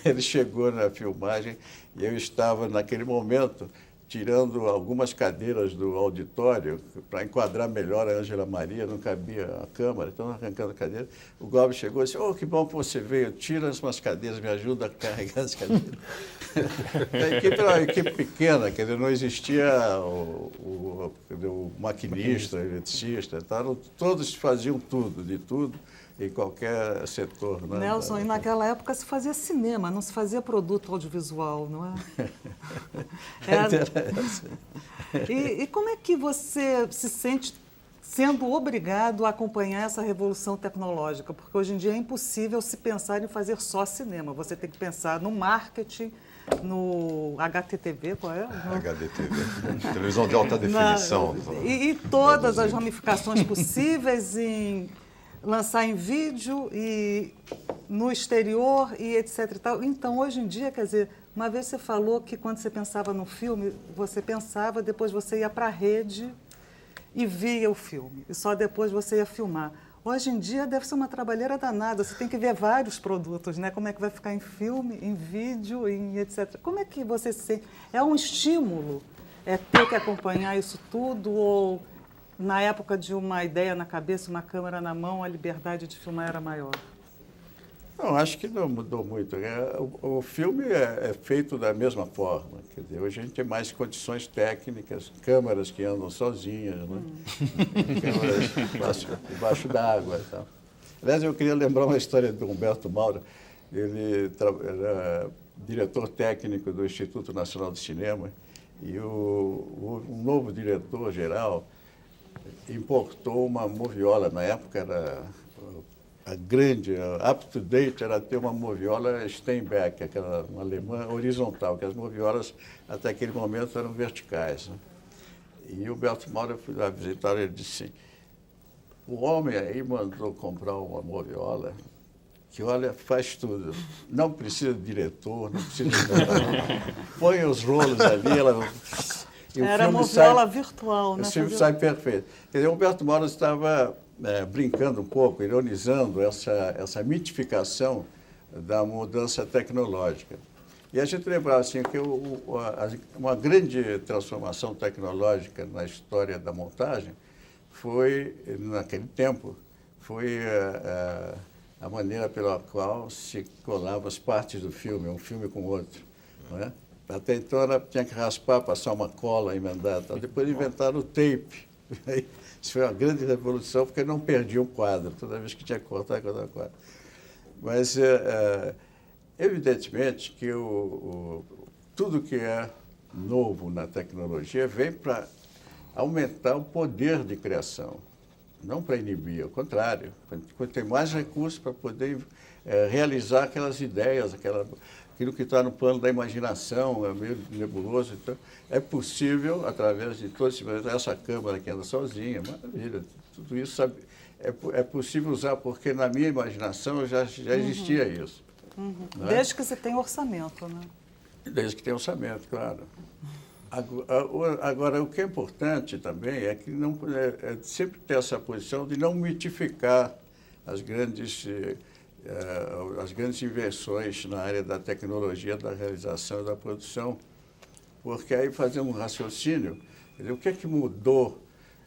Ele chegou na filmagem e eu estava, naquele momento, tirando algumas cadeiras do auditório para enquadrar melhor a Ângela Maria, não cabia a câmera, então arrancando a cadeira. O Glauber chegou e disse, que bom que você veio, tira umas cadeiras, me ajuda a carregar as cadeiras. A equipe era uma equipe pequena, quer dizer, não existia o maquinista, o eletricista, então, todos faziam tudo, de tudo, em qualquer setor. Né? Nelson, e naquela época se fazia cinema, não se fazia produto audiovisual, não é? E como é que você se sente sendo obrigado a acompanhar essa revolução tecnológica? Porque hoje em dia é impossível se pensar em fazer só cinema. Você tem que pensar no marketing, no HTTV, qual é? HDTV, televisão de alta definição. E todas as ramificações possíveis em lançar em vídeo e no exterior e etc. E tal. Então, hoje em dia, quer dizer, uma vez você falou que quando você pensava no filme, você pensava, depois você ia para a rede e via o filme. E só depois você ia filmar. Hoje em dia deve ser uma trabalheira danada. Você tem que ver vários produtos, né? Como é que vai ficar em filme, em vídeo, em etc. Como é que você se sente? É um estímulo? É ter que acompanhar isso tudo? Ou, na época de uma ideia na cabeça, uma câmera na mão, a liberdade de filmar era maior? Não, acho que não mudou muito. O filme é feito da mesma forma. Quer dizer, hoje a gente tem mais condições técnicas, câmeras que andam sozinhas, né? Câmeras debaixo d'água e tal. Aliás, eu queria lembrar uma história do Humberto Mauro. Ele era diretor técnico do Instituto Nacional de Cinema e um novo diretor-geral importou uma moviola. Na época era a grande, up-to-date, era ter uma moviola Steinbeck, aquela uma alemã horizontal, que as moviolas até aquele momento eram verticais. Né? E o Humberto Mauro, eu fui lá visitar, ele disse assim, o homem aí mandou comprar uma moviola que, olha, faz tudo. Não precisa de diretor, não precisa de nada. Põe os rolos ali, ela... Era moviola virtual, né? O filme sai perfeito. Quer dizer, o Humberto Mauro estava brincando um pouco, ironizando essa mitificação da mudança tecnológica. E a gente lembrava assim, que uma grande transformação tecnológica na história da montagem foi, naquele tempo, foi a maneira pela qual se colavam as partes do filme, um filme com o outro. Não é? Até então ela tinha que raspar, passar uma cola, emendar. Tal. Depois inventaram o tape. Isso foi uma grande revolução, porque não perdia o quadro. Toda vez que tinha que cortar o quadro. Mas, evidentemente, que tudo que é novo na tecnologia vem para aumentar o poder de criação, não para inibir, ao contrário. Tem mais recursos para poder realizar aquelas ideias, aquilo que está no plano da imaginação, é meio nebuloso. Então, é possível, através de todo essa câmera que anda sozinha, maravilha, tudo isso é possível usar, porque na minha imaginação já existia isso. Desde que você tenha orçamento, né? Desde que tenha orçamento, claro. Agora, o que é importante também é que não é sempre ter essa posição de não mitificar as grandes invenções na área da tecnologia, da realização e da produção, porque aí fazer um raciocínio, quer dizer, o que é que mudou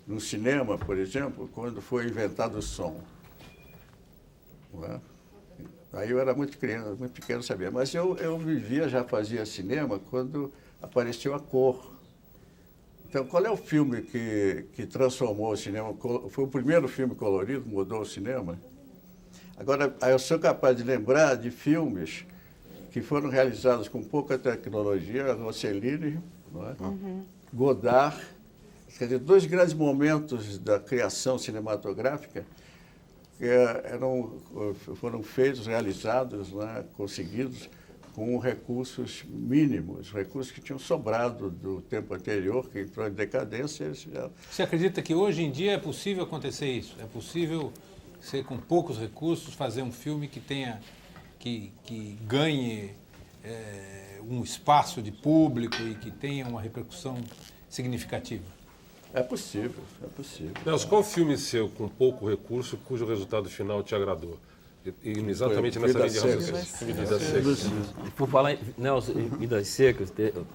no cinema, por exemplo, quando foi inventado o som? Não é? Aí eu era muito criança, muito pequeno, sabia, mas eu vivia, já fazia cinema quando apareceu a cor. Então, qual é o filme que transformou o cinema? Foi o primeiro filme colorido que mudou o cinema? Agora, eu sou capaz de lembrar de filmes que foram realizados com pouca tecnologia, Rossellini, não é? Godard, quer dizer, dois grandes momentos da criação cinematográfica que foram feitos, realizados, né, conseguidos com recursos mínimos, recursos que tinham sobrado do tempo anterior, que entrou em decadência. Você acredita que hoje em dia é possível acontecer isso? É possível você, com poucos recursos, fazer um filme que tenha, que ganhe um espaço de público e que tenha uma repercussão significativa? É possível, é possível. Nelson, qual filme seu, com pouco recurso, cujo resultado final te agradou? E exatamente nessa linha de raciocínio. Vidas Secas. Por falar em Nelson, Vidas Secas,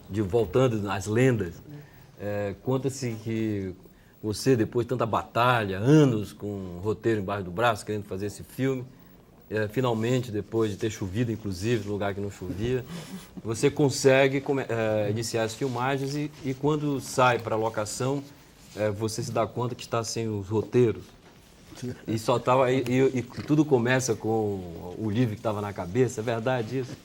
voltando nas lendas, conta-se que você, depois de tanta batalha, anos com um roteiro embaixo do braço, querendo fazer esse filme, finalmente, depois de ter chovido, inclusive, no lugar que não chovia, você consegue iniciar as filmagens e quando sai para a locação, você se dá conta que está sem os roteiros. E só tava e tudo começa com o livro que estava na cabeça. É verdade isso?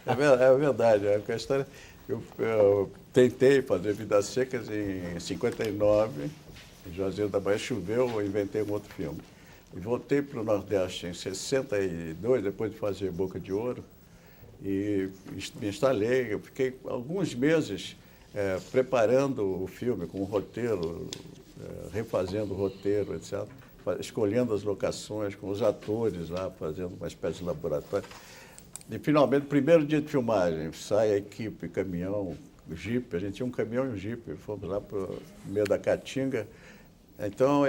É verdade. A história, eu tentei fazer Vidas Secas em 59, em Juazeiro da Bahia, choveu, eu inventei um outro filme. E voltei para o Nordeste em 62, depois de fazer Boca de Ouro, e me instalei. Eu fiquei alguns meses preparando o filme com o roteiro, refazendo o roteiro, etc., escolhendo as locações, com os atores lá, fazendo uma espécie de laboratório. E, finalmente, no primeiro dia de filmagem, sai a equipe, caminhão, jipe, a gente tinha um caminhão e um jipe, fomos lá para o meio da Caatinga. Então,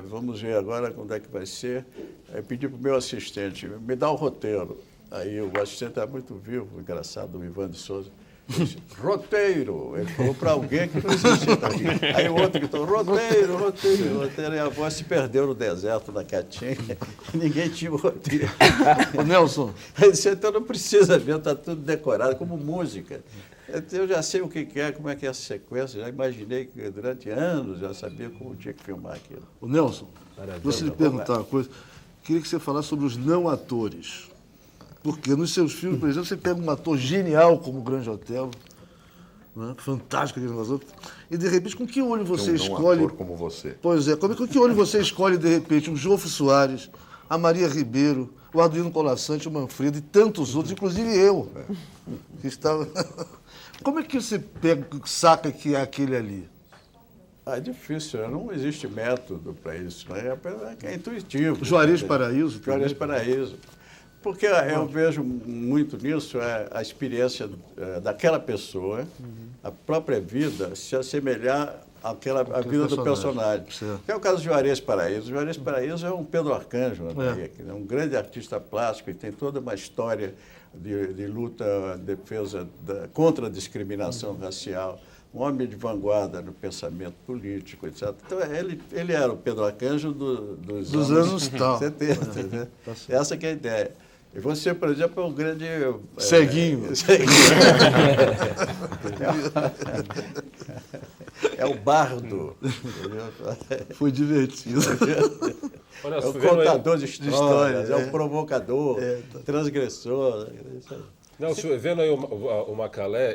vamos ver agora quando é que vai ser. Eu pedi para o meu assistente, me dá o roteiro. Aí o assistente era muito vivo, engraçado, o Ivan de Souza. Disse, roteiro! Ele falou para alguém que não existia aqui. Aí o outro gritou, roteiro, roteiro, roteiro. E a voz se perdeu no deserto da Caatinga. Ninguém tinha o roteiro. Ô, Nelson. Ele disse, então não precisa ver, está tudo decorado, como música. Eu já sei o que é, como é que é essa sequência, já imaginei que durante anos já sabia como tinha que filmar aquilo. Ô, Nelson, você lhe perguntar uma coisa, queria que você falasse sobre os não atores. Porque nos seus filmes, por exemplo, você pega um ator genial como o Grande Otelo, né? Fantástico aquele negócio, e de repente, com que olho você escolhe... Um ator como você. Pois é, com que olho você escolhe, de repente, o Jofre Soares, a Maria Ribeiro, o Arduino Colassante, o Manfredo e tantos outros, inclusive eu, que estava... Como é que você saca que é aquele ali? É difícil, não existe método para isso, né? É intuitivo. Juarez Paraíso? Juarez Paraíso. Porque eu vejo muito nisso a experiência daquela pessoa, a própria vida, se assemelhar à vida do personagem. Que é o caso de Juarez Paraíso. Juarez Paraíso é um Pedro Arcanjo, né? É um grande artista plástico e tem toda uma história de luta, defesa contra a discriminação racial, um homem de vanguarda no pensamento político, etc. Então, ele era o Pedro Arcanjo dos anos 70. Né? Essa que é a ideia. E você, por exemplo, é um grande... Ceguinho. É o bardo. Foi divertido. Olha, é o contador de histórias, é o provocador, transgressor. Nelson, vendo aí o Macalé,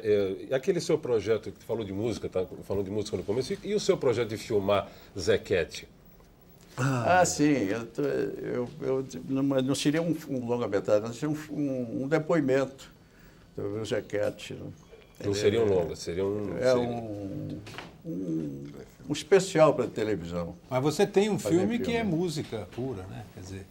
aquele seu projeto que falou de música, tá falando de música no começo, e o seu projeto de filmar Zequete? Sim. Não seria um longa-metragem, não seria um depoimento do Zequete. Não seria um longa, seria um... um especial para televisão. Mas você tem um filme que é música pura, né? Quer dizer,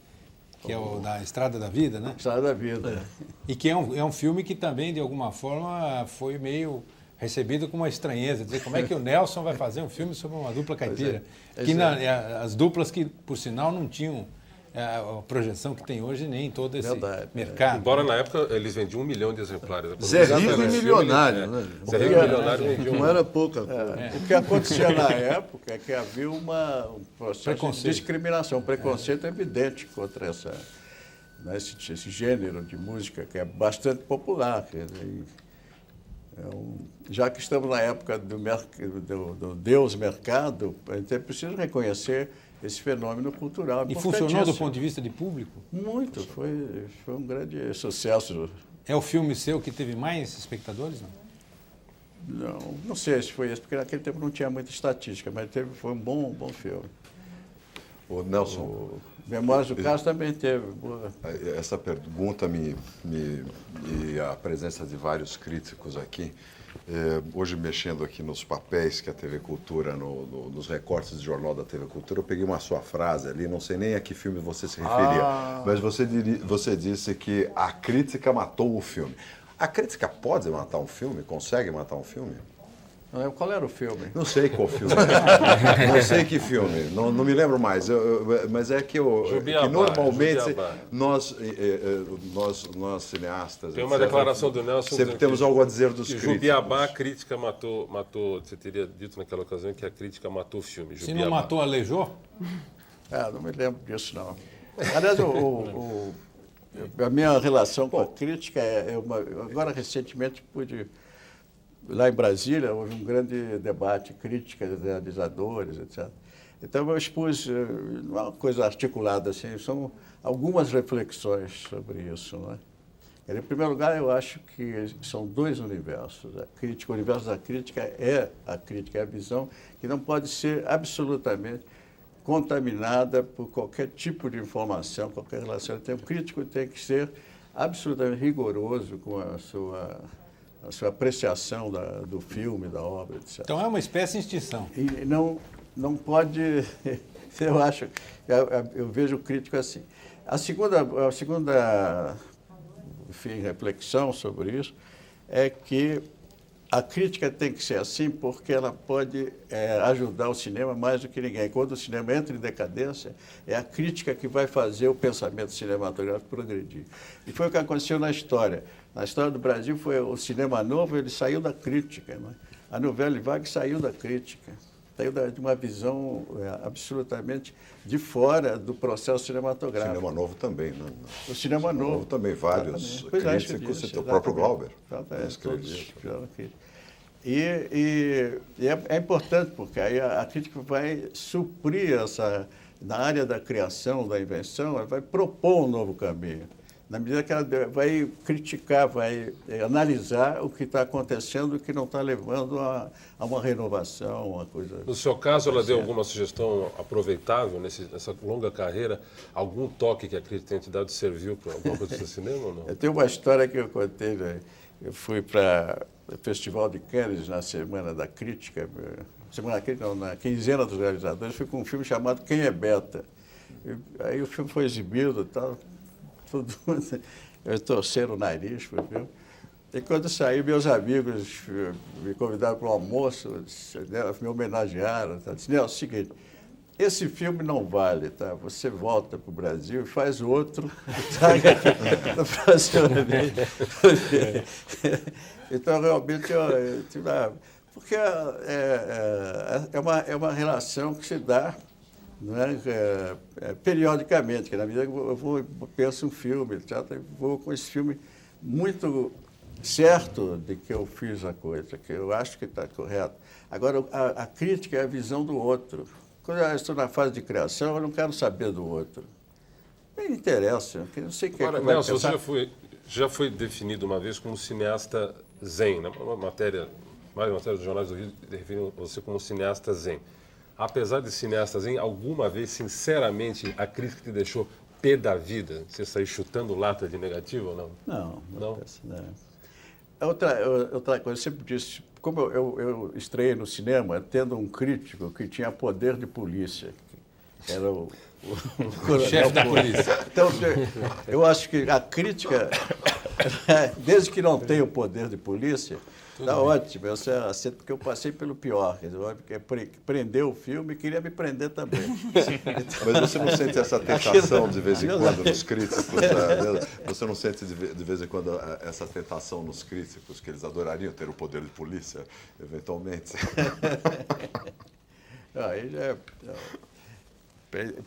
que é o da Estrada da Vida, né? Estrada da Vida. E que é um filme que também, de alguma forma, foi meio recebido com uma estranheza, dizer como é que o Nelson vai fazer um filme sobre uma dupla caipira. Pois é. Que as duplas que, por sinal, não tinham a projeção que tem hoje nem todo esse mercado. Embora na época eles vendiam 1 milhão de exemplares. Zé Rico e Milionário, né? Zé Rico e Milionário vendiam. Não era pouca coisa. O que acontecia na época é que havia um processo de discriminação, um preconceito evidente contra esse gênero de música que é bastante popular. Quer dizer, já que estamos na época do Deus mercado, a gente precisa reconhecer esse fenômeno cultural. E funcionou do ponto de vista de público? Muito, foi um grande sucesso. É o filme seu que teve mais espectadores? Não sei se foi esse, porque naquele tempo não tinha muita estatística, mas foi um bom filme. O Nelson, Memórias do Caso também teve. essa pergunta e a presença de vários críticos aqui, hoje mexendo aqui nos papéis que a TV Cultura, nos recortes do Jornal da TV Cultura, eu peguei uma sua frase ali, não sei nem a que filme você se referia, mas você disse que a crítica matou o filme. A crítica pode matar um filme? Consegue matar um filme? Qual era o filme? Não sei qual filme. Não sei que filme. Não me lembro mais. Mas é que normalmente nós cineastas... Tem uma declaração do Nelson... Sempre temos algo a dizer dos críticos. Jubiabá, a crítica matou... Você teria dito naquela ocasião que a crítica matou o filme. Se não matou, aleijou? Não me lembro disso, não. Aliás, a minha relação com a crítica agora, recentemente, pude... Lá em Brasília, houve um grande debate, crítica de realizadores, etc. Então, eu expus, não é uma coisa articulada assim, são algumas reflexões sobre isso. Não é? Em primeiro lugar, eu acho que são dois universos. O universo da crítica é a visão que não pode ser absolutamente contaminada por qualquer tipo de informação, qualquer relação. Então, o crítico tem que ser absolutamente rigoroso com a sua apreciação do filme, da obra, etc. Então é uma espécie de extinção. E não pode... Eu vejo o crítico assim. A segunda reflexão sobre isso é que a crítica tem que ser assim porque ela pode ajudar o cinema mais do que ninguém. Quando o cinema entra em decadência, é a crítica que vai fazer o pensamento cinematográfico progredir. E foi o que aconteceu na história. Na história do Brasil, foi o cinema novo, ele saiu da crítica. Né? A Nouvelle Vague saiu da crítica. Saiu de uma visão absolutamente de fora do processo cinematográfico. O cinema novo também, né? O cinema novo também, vários críticos, o próprio Glauber. E é importante, porque aí a crítica vai suprir na área da criação, da invenção, ela vai propor um novo caminho. Na medida que ela vai criticar, vai analisar o que está acontecendo e que não está levando a uma renovação, uma coisa... No seu caso, ela deu alguma sugestão aproveitável nessa longa carreira? Algum toque que a crítica tenha te dado serviu para alguma coisa do seu cinema ou não? Eu tenho uma história que eu contei, né? Eu fui para o Festival de Cannes na Semana da Crítica, na quinzena dos realizadores, fui com um filme chamado Quem é Beta? Aí o filme foi exibido e tal... Eu torceram o nariz, viu? E quando saí, meus amigos me convidaram para um almoço, me homenagearam. Tá? Disse, Nelson, é o seguinte, esse filme não vale, tá? Você volta para o Brasil e faz outro, na próxima vez. Então, realmente, porque é uma relação que se dá, né, periodicamente, que na medida que eu penso um filme, etc., eu vou com esse filme muito certo de que eu fiz a coisa, que eu acho que está correto. Agora, a crítica é a visão do outro. Quando eu estou na fase de criação, eu não quero saber do outro. Não me interessa, eu não sei o que Agora, Nelson, você já foi definido uma vez como cineasta zen, né? Várias matérias dos jornais do Rio definiram você como cineasta zen. Apesar de cineasta zen, alguma vez, sinceramente, a crítica te deixou pé da vida? Você saiu chutando lata de negativo ou não? Não. Outra coisa, eu sempre disse, como eu estreiei no cinema tendo um crítico que tinha poder de polícia, que era o chefe da polícia. Então, eu acho que a crítica, desde que não tenha o poder de polícia, Está ótimo, eu aceito porque eu passei pelo pior. Porque prendeu o filme e queria me prender também. Mas você não sente essa tentação de vez em quando nos críticos? Você não sente de vez em quando essa tentação nos críticos, que eles adorariam ter o poder de polícia, eventualmente? Aí já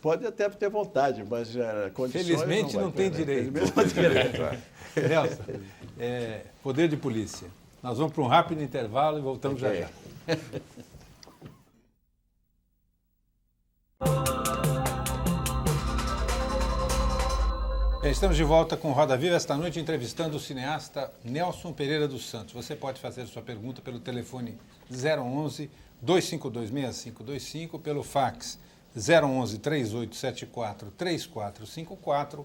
pode até ter vontade, mas condições felizmente não tem direito. Nelson, poder de polícia. Nós vamos para um rápido intervalo e voltamos já já. Estamos de volta com Roda Viva, esta noite entrevistando o cineasta Nelson Pereira dos Santos. Você pode fazer sua pergunta pelo telefone 011-252-6525, pelo fax 011-3874-3454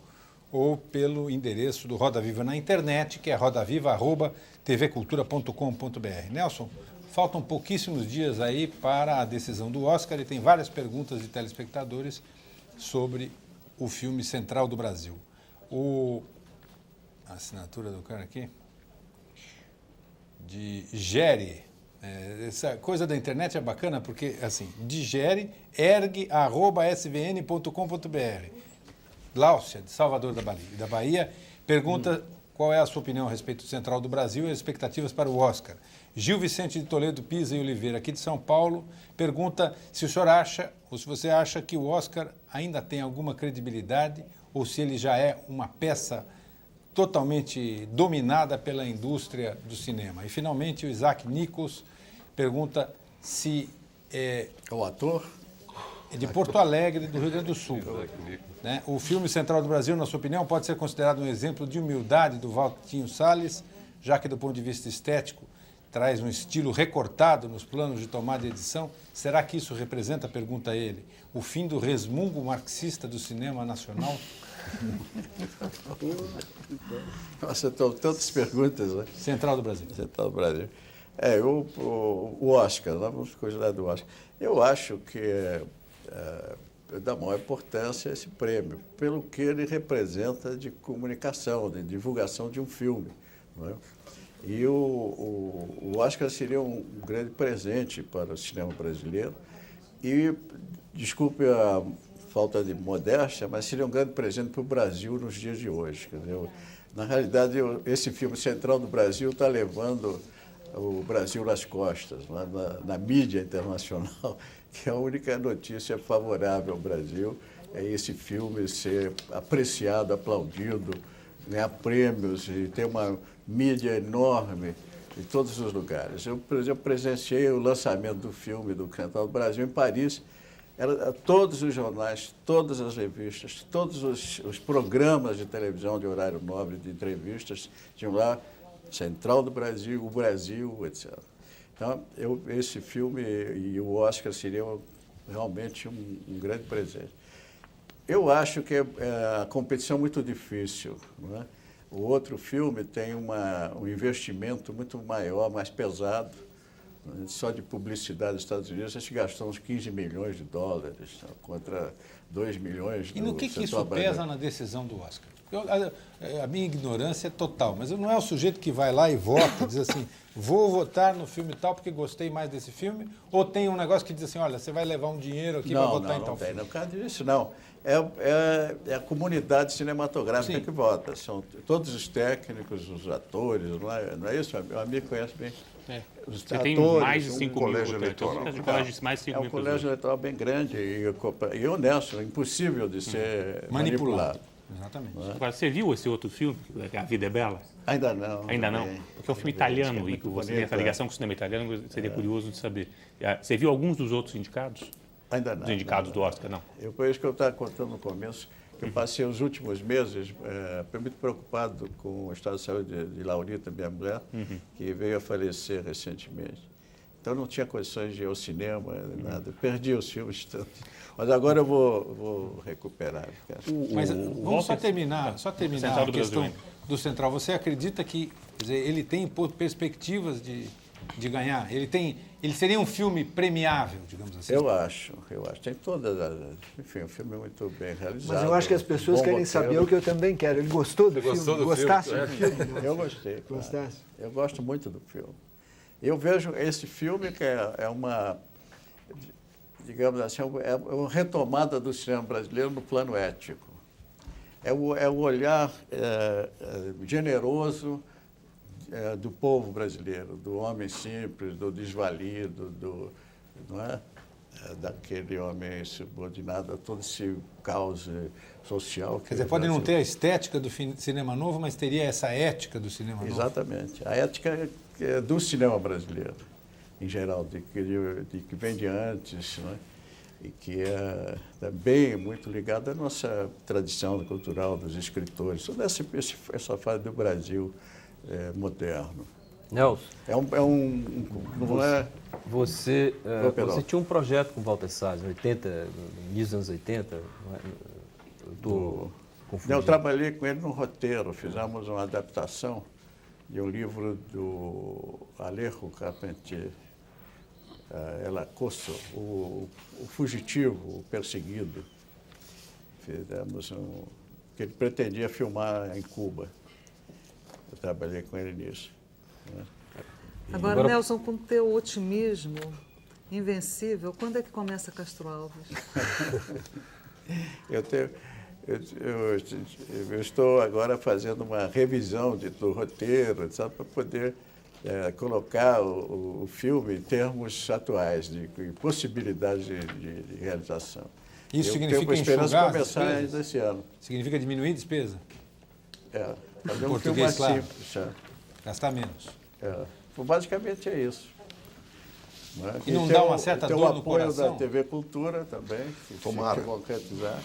ou pelo endereço do Roda Viva na internet, que é rodaviva@tvcultura.com.br. Nelson, faltam pouquíssimos dias aí para a decisão do Oscar e tem várias perguntas de telespectadores sobre o filme Central do Brasil. A assinatura do cara aqui, digere. Essa coisa da internet é bacana porque, assim, digere, ergue@svn.com.br. Gláucia, de Salvador da Bahia, pergunta qual é a sua opinião a respeito do Central do Brasil e as expectativas para o Oscar. Gil Vicente de Toledo Pisa e Oliveira, aqui de São Paulo, pergunta se o senhor acha, ou se você acha que o Oscar ainda tem alguma credibilidade ou se ele já é uma peça totalmente dominada pela indústria do cinema. E, finalmente, o Isaac Nichols pergunta se o ator é de Porto Alegre, do Rio Grande do Sul. Né? O filme Central do Brasil, na sua opinião, pode ser considerado um exemplo de humildade do Valtinho Salles, já que, do ponto de vista estético, traz um estilo recortado nos planos de tomada e edição. Será que isso representa, pergunta ele, o fim do resmungo marxista do cinema nacional? Nossa, estão tantas perguntas, né? Central do Brasil. Central do Brasil. O Oscar, vamos cuidar do Oscar. Eu acho que da maior importância esse prêmio, pelo que ele representa de comunicação, de divulgação de um filme. Não é? E o Oscar seria um grande presente para o cinema brasileiro e, desculpe a falta de modéstia, mas seria um grande presente para o Brasil nos dias de hoje. Quer dizer, na realidade, esse filme Central do Brasil está levando o Brasil nas costas, lá na mídia internacional, que a única notícia favorável ao Brasil é esse filme ser apreciado, aplaudido, ganhar prêmios e ter uma mídia enorme em todos os lugares. Eu, por exemplo, presenciei o lançamento do filme do Central do Brasil em Paris. Todos os jornais, todas as revistas, todos os programas de televisão de horário nobre, de entrevistas, tinham lá Central do Brasil, o Brasil, etc. Então, esse filme e o Oscar seriam realmente um grande presente. Eu acho que a competição é muito difícil, não é? O outro filme tem um investimento muito maior, mais pesado. Só de publicidade dos Estados Unidos, a gente gastou uns 15 milhões de dólares contra 2 milhões. E no que isso pesa na decisão do Oscar? A minha ignorância é total, mas não é o sujeito que vai lá e vota, diz assim, vou votar no filme tal porque gostei mais desse filme, ou tem um negócio que diz assim, olha, você vai levar um dinheiro aqui para votar em tal filme? Não, no caso disso, não. É a comunidade cinematográfica que vota. São todos os técnicos, os atores, não é isso? Meu amigo conhece bem. Você tem mais de 5 mil votantes. É um colégio eleitoral bem grande e honesto, impossível de ser manipulado. Exatamente. Agora, você viu esse outro filme, A Vida é Bela? Ainda não. Ainda não? Porque é um filme italiano e você tem essa ligação com o cinema italiano, seria curioso de saber. Você viu alguns dos outros indicados? Ainda não. Dos indicados do Oscar, não? Por isso que eu estava contando no começo, que eu passei os últimos meses muito preocupado com o estado de saúde de Laurita, minha mulher, que veio a falecer recentemente. Então não tinha condições de ir ao cinema, nada. Perdi os filmes tanto. Mas agora eu vou recuperar. Mas vamos só terminar a questão do Central. Você acredita que, quer dizer, ele tem perspectivas de ganhar? Ele seria um filme premiável, digamos assim? Eu acho. Tem todas as... Enfim, um filme muito bem realizado. Mas eu acho que as pessoas querem saber o que eu também quero. Ele gostou do filme? Gostasse do filme? Eu gostei. Claro. Gostasse? Eu gosto muito do filme. Eu vejo esse filme que é uma, digamos assim, é uma retomada do cinema brasileiro no plano ético. É o olhar generoso do povo brasileiro, do homem simples, do desvalido, não é? Daquele homem subordinado a todo esse caos social. Quer dizer, pode não ter a estética do cinema novo, mas teria essa ética do cinema novo. Exatamente. A ética do cinema brasileiro, em geral, de que vem de antes, né? E que é também muito ligada à nossa tradição cultural dos escritores, toda essa fase do Brasil moderno. Nelson, não é... Você tinha um projeto com o Walter Salles, no início dos anos 80, não é? Eu trabalhei com ele no roteiro, fizemos uma adaptação de um livro do Alejo Carpentier, El Acoso, o fugitivo, o perseguido. Fizemos que ele pretendia filmar em Cuba. Eu trabalhei com ele nisso. Né? Agora, Nelson, com o teu otimismo invencível, quando é que começa Castro Alves? Eu estou agora fazendo uma revisão do roteiro, sabe, para poder colocar o filme em termos atuais, de possibilidade de realização. Isso tenho significa esperança enxugar começar ainda esse ano. Significa diminuir despesa? Fazer um filme mais simples. Gastar menos. Basicamente é isso. E não dá uma certa dor no coração? Tem o apoio da TV Cultura também, Tomara. Se concretizar.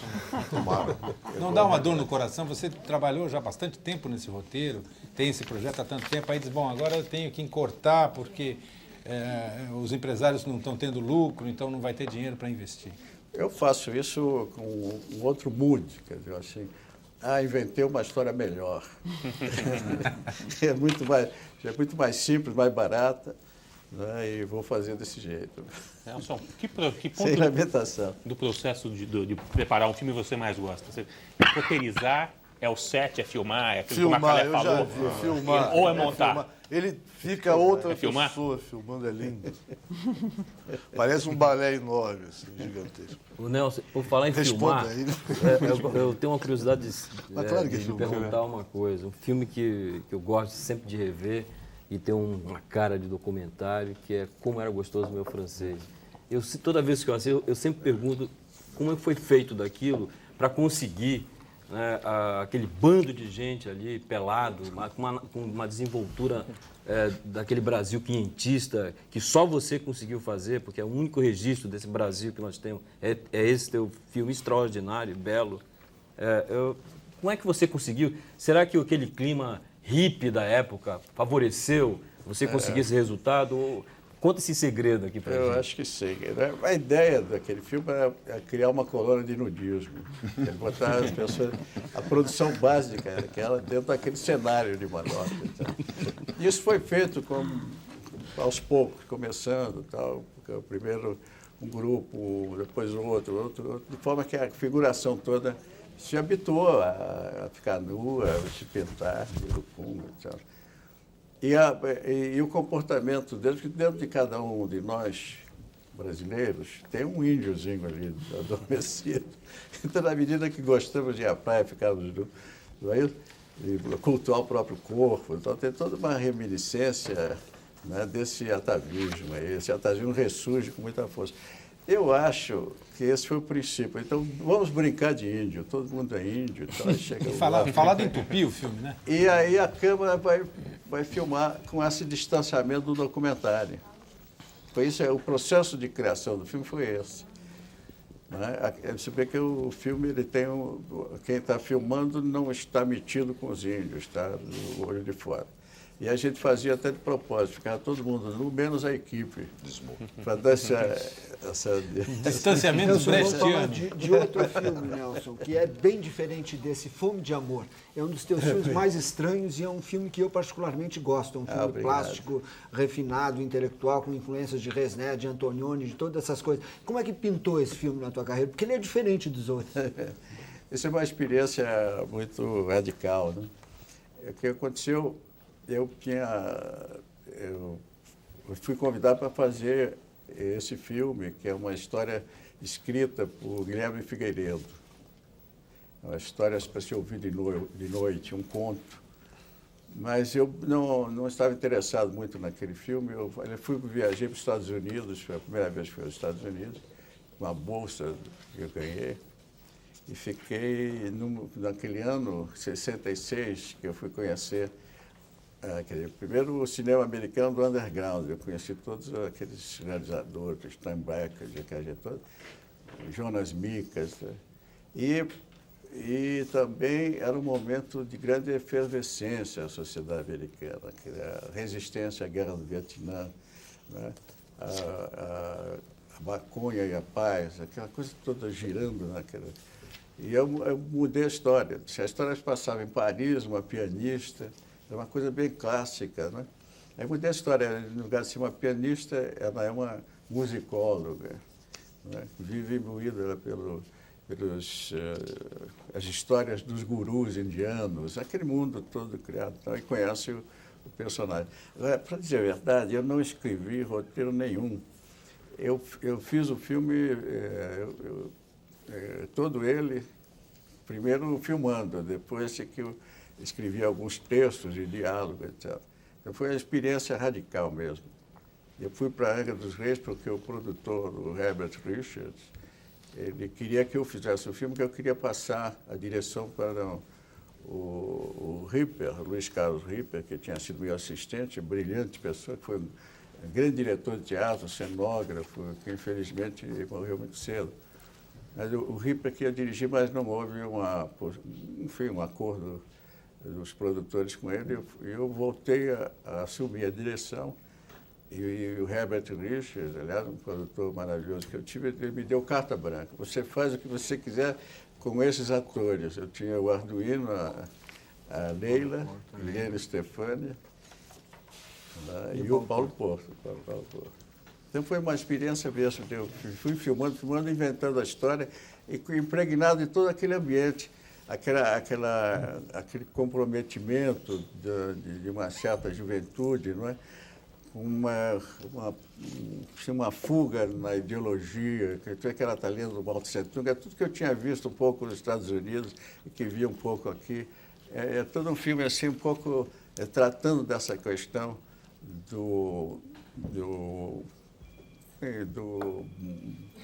Tomara. Não dá uma dor no coração? Você trabalhou já há bastante tempo nesse roteiro, tem esse projeto há tanto tempo, aí diz, bom, agora eu tenho que encurtar porque os empresários não estão tendo lucro, então não vai ter dinheiro para investir. Eu faço isso com um outro mood, quer dizer, assim, inventei uma história melhor. é muito mais simples, mais barata, né, e vou fazer desse jeito. Nelson, que ponto sem lamentação do processo de preparar um filme você mais gosta? Roteirizar, é o set, é filmar, é aquilo que o Macalé falou? Filmar. Ou é montar? Filmar. Ele fica outra pessoa filmando, é lindo. Parece um balé enorme, assim, gigantesco. O Nelson, por falar em filmar, aí. eu tenho uma curiosidade claro que de perguntar uma coisa. Um filme que eu gosto sempre de rever e tem uma cara de documentário, que é Como Era Gostoso Meu Francês. Toda vez que eu assisto, eu sempre pergunto como é que foi feito daquilo para conseguir, né, aquele bando de gente ali, pelado, com uma desenvoltura daquele Brasil quinhentista, que só você conseguiu fazer, porque é o único registro desse Brasil que nós temos, é esse teu filme extraordinário, belo. Como é que você conseguiu? Será que aquele clima hippie da época favoreceu você conseguir esse resultado? Conta esse segredo aqui para gente. Eu acho que sim. A ideia daquele filme é criar uma colônia de nudismo. É botar as pessoas, a produção básica, aquela dentro daquele cenário de Manoca. Isso foi feito aos poucos, começando, tal, primeiro um grupo, depois outro, de forma que a figuração toda se habituou a ficar nua, a se pintar, etc. E o comportamento deles, que dentro de cada um de nós, brasileiros, tem um índiozinho ali adormecido. Então, na medida que gostamos de ir à praia, ficamos e cultuar o próprio corpo, então tem toda uma reminiscência, né, desse atavismo aí. Esse atavismo ressurge com muita força. Eu acho que esse foi o princípio. Então, vamos brincar de índio. Todo mundo é índio. Então, chega falado em tupi o filme, né? E aí a câmera vai filmar com esse distanciamento do documentário. Foi isso, o processo de criação do filme foi esse. Né? Você vê que o filme, ele tem quem está filmando não está metido com os índios, está do olho de fora. E a gente fazia até de propósito, ficava todo mundo nu, menos a equipe. Para dar essa distanciamento brechtiano. De outro filme, Nelson, que é bem diferente desse, Fome de Amor. É um dos teus filmes mais estranhos e é um filme que eu particularmente gosto. É um filme plástico, refinado, intelectual, com influências de Resné, de Antonioni, de todas essas coisas. Como é que pintou esse filme na tua carreira? Porque ele é diferente dos outros. Isso é uma experiência muito radical, né? O que aconteceu... Eu eu fui convidado para fazer esse filme, que é uma história escrita por Guilherme Figueiredo. É uma história para se ouvir de noite, um conto. Mas eu não estava interessado muito naquele filme. Eu viajei para os Estados Unidos, foi a primeira vez que fui aos Estados Unidos, com a bolsa que eu ganhei. E fiquei, naquele ano, 66, que eu fui conhecer, primeiro o cinema americano do underground. Eu conheci todos aqueles realizadores, Steinbecker, aquela gente toda, Jonas Mekas. E também era um momento de grande efervescência a sociedade americana, a resistência à guerra do Vietnã, né? A maconha e a paz, aquela coisa toda girando naquela... E eu mudei a história. A história passava em Paris, uma pianista, era uma coisa bem clássica, né? Aí mudei a história, no lugar de ser uma pianista, ela é uma musicóloga, né? Vive imbuída as histórias dos gurus indianos, aquele mundo todo criado, então, e conhece o personagem. Para dizer a verdade, eu não escrevi roteiro nenhum. Eu fiz o filme, todo ele, primeiro filmando, depois que eu escrevi alguns textos de diálogo, etc. Então, foi uma experiência radical mesmo. Eu fui para a Angra dos Reis porque o produtor, o Herbert Richards, ele queria que eu fizesse o filme, que eu queria passar a direção para o Ripper, Luiz Carlos Ripper, que tinha sido meu assistente, brilhante pessoa, que foi um grande diretor de teatro, cenógrafo, que infelizmente morreu muito cedo. Mas o Ripper queria dirigir, mas não houve um acordo dos produtores com ele. Eu voltei a assumir a direção. E o Herbert Richards, aliás, um produtor maravilhoso que eu tive, ele me deu carta branca. Você faz o que você quiser com esses atores. Eu tinha o Arduino, a Leila, Helena Stefania, e o Paulo Porto. Então foi uma experiência mesmo. Eu fui filmando, inventando a história e impregnado em todo aquele ambiente. Aquele comprometimento de uma certa juventude, não é? Uma fuga na ideologia, que ela está lendo o Mao Tse Tung, é tudo que eu tinha visto um pouco nos Estados Unidos e que vi um pouco aqui. É todo um filme assim, um pouco tratando dessa questão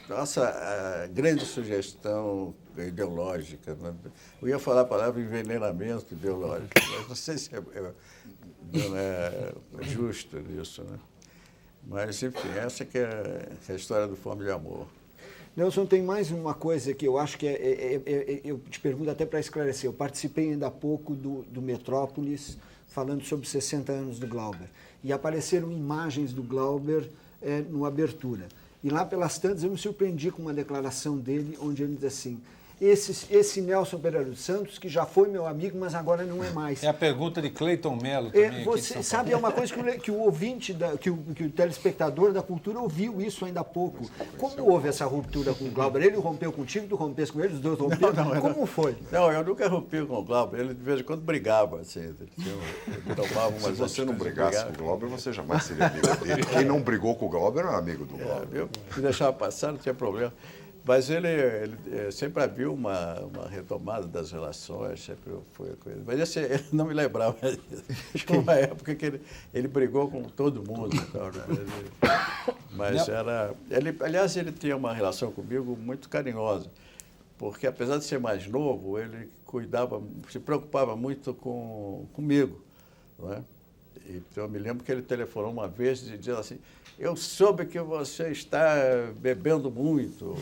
nossa grande sugestão ideológica, né? Eu ia falar a palavra envenenamento ideológico, mas não sei se não é justo isso, né? Mas, enfim, essa que é a história do Fome de Amor. Nelson, tem mais uma coisa que eu acho que eu te pergunto até para esclarecer. Eu participei ainda há pouco do Metrópolis, falando sobre 60 anos do Glauber. E apareceram imagens do Glauber no Abertura. E lá pelas tantas eu me surpreendi com uma declaração dele, onde ele diz assim: esse Nelson Pereira dos Santos, que já foi meu amigo, mas agora não é mais. É a pergunta de Cleiton Mello também. Você sabe, é uma coisa que o ouvinte, que o telespectador da cultura ouviu isso ainda há pouco. Como houve essa ruptura com o Glauber? Ele rompeu contigo, tu rompeste com ele, os dois romperam? Como foi? Não, eu nunca rompi com o Glauber. Ele de vez em quando brigava. Assim, ele tomava umas... Se você não brigasse com o Glauber, você jamais seria amigo dele. Quem não brigou com o Glauber é amigo do Glauber. Eu me deixava passar, não tinha problema. Mas ele sempre havia uma retomada das relações, sempre foi coisa. Mas ele não me lembrava disso. Tinha uma época que ele brigou com todo mundo. Então, né? Mas aliás, ele tinha uma relação comigo muito carinhosa, porque apesar de ser mais novo, ele se preocupava muito comigo, não é? Então, eu me lembro que ele telefonou uma vez e dizia assim: eu soube que você está bebendo muito,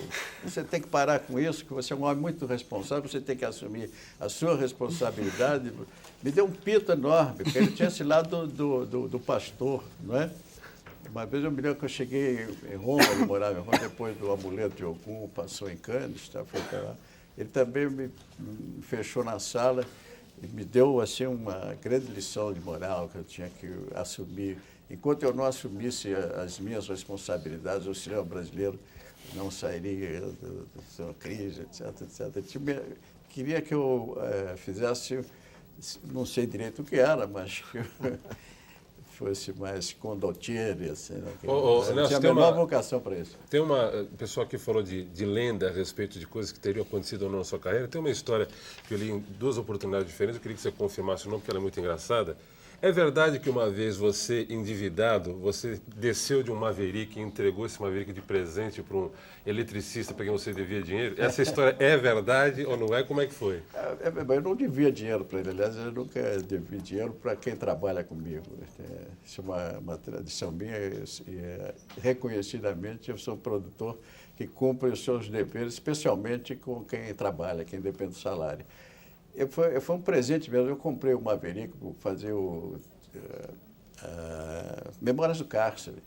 você tem que parar com isso, que você é um homem muito responsável, você tem que assumir a sua responsabilidade. Me deu um pito enorme, porque ele tinha esse lado do pastor, não é? Uma vez eu me lembro que eu cheguei em Roma, ele morava em Roma, depois do amuleto de Ogum, passou em Cannes, foi para lá. Ele também me fechou na sala e me deu assim, uma grande lição de moral que eu tinha que assumir. Enquanto eu não assumisse as minhas responsabilidades, o cinema brasileiro não sairia da crise, etc, etc. Queria que eu fizesse, não sei direito o que era, mas que eu fosse mais condottiere, assim, né? Nelson, Tinha a tem menor vocação para isso. Tem uma pessoa que falou de lenda a respeito de coisas que teriam acontecido ou não na sua carreira. Tem uma história que eu li em 2 oportunidades diferentes, eu queria que você confirmasse o nome, porque ela é muito engraçada. É verdade que uma vez você, endividado, você desceu de um Maverick e entregou esse Maverick de presente para um eletricista para quem você devia dinheiro? Essa história é verdade ou não é? Como é que foi? Eu não devia dinheiro para ele, aliás, eu nunca devi dinheiro para quem trabalha comigo. Isso é uma tradição minha e reconhecidamente eu sou um produtor que cumpre os seus deveres, especialmente com quem trabalha, quem depende do salário. Foi um presente mesmo, eu comprei o Maverick para fazer Memórias do Cárcere.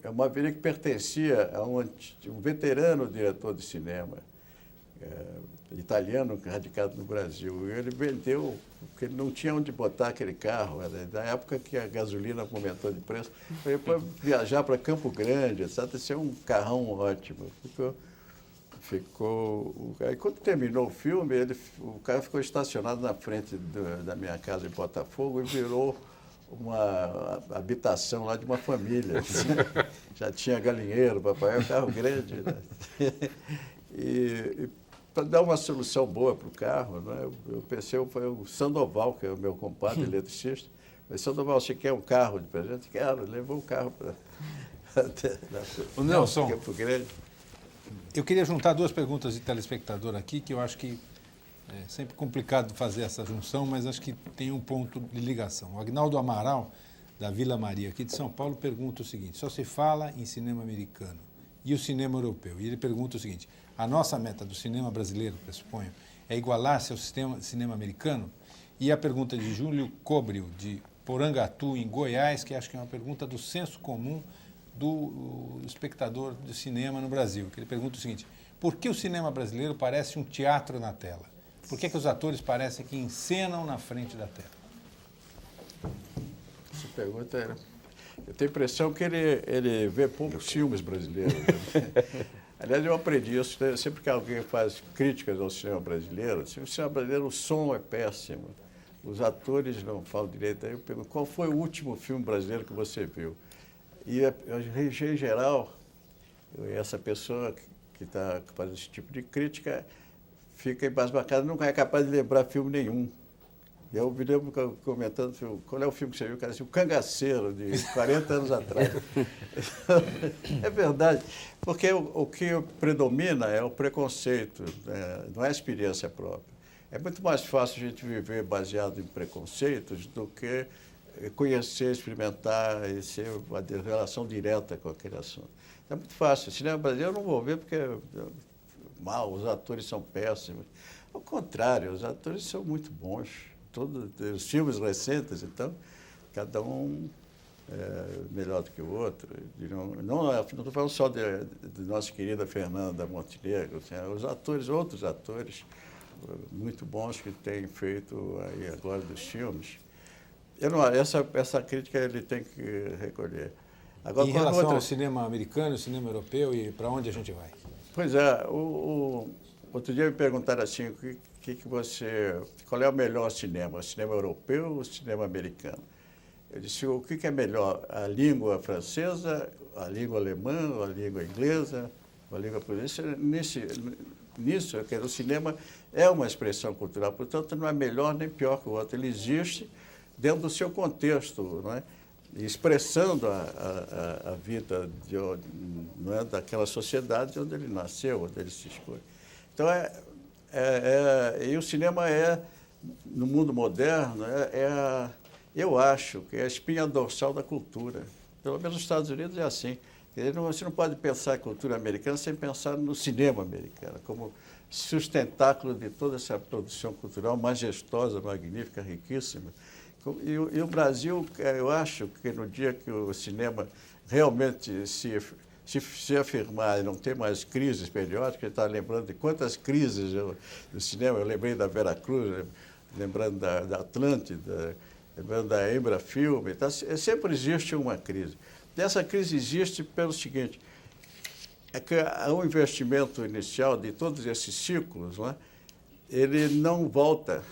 É um Maverick que pertencia a um veterano diretor de cinema, italiano, radicado no Brasil. Ele vendeu, porque ele não tinha onde botar aquele carro, era na época que a gasolina aumentou de preço. Foi para viajar para Campo Grande, etc. Esse é um carrão ótimo. Aí quando terminou o filme, o carro ficou estacionado na frente da minha casa em Botafogo e virou uma habitação lá de uma família. Já tinha galinheiro, papai, é um carro grande. Né? E para dar uma solução boa para o carro, né, eu pensei, foi o Sandoval, que é o meu compadre eletricista. Eu falei, Sandoval, você quer um carro de presente? Quero, levou o carro para O Nelson, Campo Grande. eu queria juntar 2 perguntas de telespectador aqui, que eu acho que é sempre complicado fazer essa junção, mas acho que tem um ponto de ligação. O Agnaldo Amaral, da Vila Maria, aqui de São Paulo, pergunta o seguinte: só se fala em cinema americano e o cinema europeu. E ele pergunta o seguinte: a nossa meta do cinema brasileiro, pressuponho, é igualar-se ao cinema americano? E a pergunta de Júlio Cobril, de Porangatu, em Goiás, que acho que é uma pergunta do senso comum do espectador de cinema no Brasil, que ele pergunta o seguinte: por que o cinema brasileiro parece um teatro na tela? Por que os atores parecem que encenam na frente da tela? Essa pergunta era... Eu tenho a impressão que ele vê poucos filmes brasileiros. Né? Aliás, eu aprendi isso, né? Sempre que alguém faz críticas ao cinema brasileiro, o cinema brasileiro, o som é péssimo, os atores não falam direito. Aí eu pergunto, qual foi o último filme brasileiro que você viu? E, em geral, essa pessoa que faz esse tipo de crítica fica embasbacada, não é capaz de lembrar filme nenhum. E eu me lembro comentando, qual é o filme que você viu? O cara disse, O Cangaceiro, de 40 anos atrás. É verdade, porque o que predomina é o preconceito, não é a experiência própria. É muito mais fácil a gente viver baseado em preconceitos do que conhecer, experimentar e ser uma relação direta com aquele assunto. É muito fácil. O cinema brasileiro eu não vou ver porque mal, os atores são péssimos. Ao contrário, os atores são muito bons. Todos os filmes recentes, então, cada um é melhor do que o outro. Não estou falando só de nossa querida Fernanda Montenegro, os atores, outros atores muito bons que têm feito aí agora dos filmes. Essa crítica ele tem que recolher. Agora, em relação ao cinema americano, cinema europeu, e para onde a gente vai? Pois é, outro dia me perguntaram assim, qual é o melhor cinema? O cinema europeu ou o cinema americano? Eu disse, o que é melhor? A língua francesa, a língua alemã, a língua inglesa, a língua portuguesa? Nisso, o cinema é uma expressão cultural, portanto, não é melhor nem pior que o outro. Ele existe dentro do seu contexto, não é? Expressando a vida não é, daquela sociedade onde ele nasceu, onde ele se expõe. Então, e o cinema no mundo moderno, eu acho que é a espinha dorsal da cultura. Pelo menos nos Estados Unidos é assim. Você não pode pensar a cultura americana sem pensar no cinema americano, como sustentáculo de toda essa produção cultural majestosa, magnífica, riquíssima. E o Brasil, eu acho que no dia que o cinema realmente se afirmar e não ter mais crises periódicas, eu estava lembrando de quantas crises do cinema, eu lembrei da Veracruz, lembrando da Atlântida, lembrando da Embra Filme, então, sempre existe uma crise. E essa crise existe pelo seguinte, é que o investimento inicial de todos esses ciclos, não é? Ele não volta.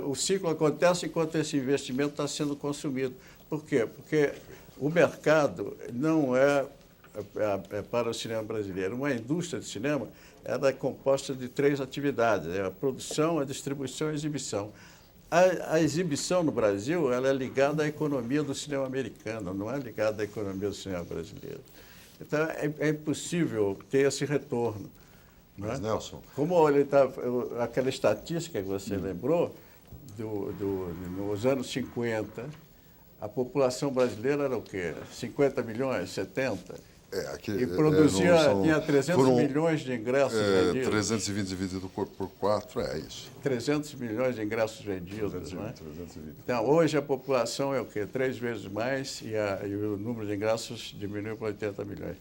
O ciclo acontece enquanto esse investimento está sendo consumido. Por quê? Porque o mercado não é para o cinema brasileiro. Uma indústria de cinema ela é composta de 3 atividades: a produção, a distribuição e a exibição. A exibição no Brasil ela é ligada à economia do cinema americano, não é ligada à economia do cinema brasileiro. Então, é impossível ter esse retorno. Mas, Nelson... Como aquela estatística que você lembrou, nos anos 50, a população brasileira era o quê? 50 milhões, 70? E produzia, tinha 300 milhões de ingressos vendidos. 320 dividido por 4, é isso. 300 milhões de ingressos vendidos. 320, né? 320. Então, hoje a população é o quê? 3 vezes mais e o número de ingressos diminuiu para 80 milhões.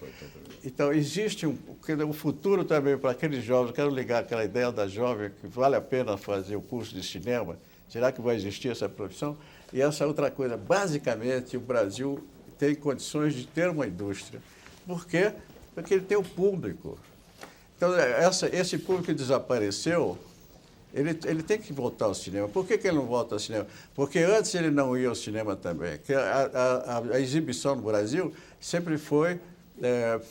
Então, existe um futuro também para aqueles jovens. Quero ligar aquela ideia da jovem que vale a pena fazer o curso de cinema. Será que vai existir essa profissão? E essa outra coisa. Basicamente, o Brasil tem condições de ter uma indústria. Por quê? Porque ele tem o público. Então, esse público que desapareceu, ele tem que voltar ao cinema. Por que ele não volta ao cinema? Porque antes ele não ia ao cinema também. Que a exibição no Brasil sempre foi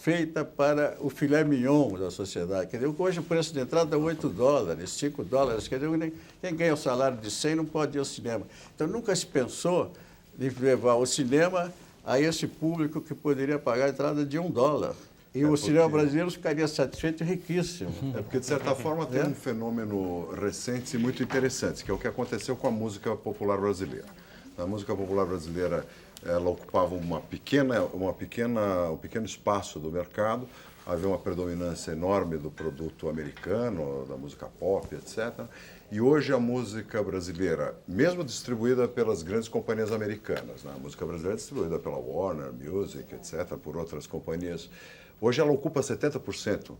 feita para o filé mignon da sociedade. Quer dizer, hoje o preço de entrada é $8, $5. Quer dizer, quem ganha o salário de 100 não pode ir ao cinema. Então, nunca se pensou em levar o cinema a esse público que poderia pagar a entrada de $1. E o cinema brasileiro ficaria satisfeito e riquíssimo. É porque, de certa forma, tem um fenômeno recente e muito interessante, que é o que aconteceu com a música popular brasileira. A música popular brasileira ela ocupava um pequeno espaço do mercado, havia uma predominância enorme do produto americano, da música pop, etc. E hoje a música brasileira, mesmo distribuída pelas grandes companhias americanas, né? A música brasileira é distribuída pela Warner Music, etc., por outras companhias, hoje ela ocupa 70%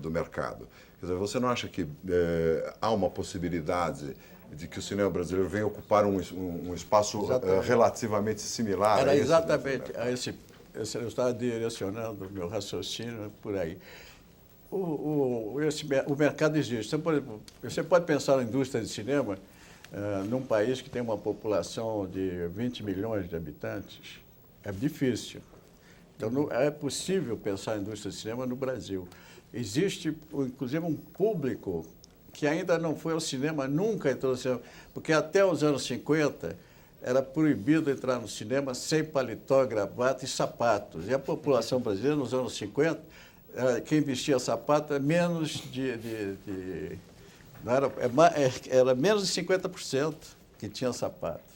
do mercado. Quer dizer, você não acha que há uma possibilidade de que o cinema brasileiro venha ocupar um espaço relativamente similar? Era exatamente a esse. Eu estava direcionando o meu raciocínio por aí. O mercado existe. Então, por exemplo, você pode pensar na indústria de cinema num país que tem uma população de 20 milhões de habitantes. É difícil. Então, não é possível pensar na indústria de cinema no Brasil. Existe, inclusive, um público que ainda não foi ao cinema, nunca entrou no cinema, porque até os anos 50 era proibido entrar no cinema sem paletó, gravata e sapatos. E a população brasileira, nos anos 50, quem vestia sapato era menos era menos de 50% que tinha sapatos.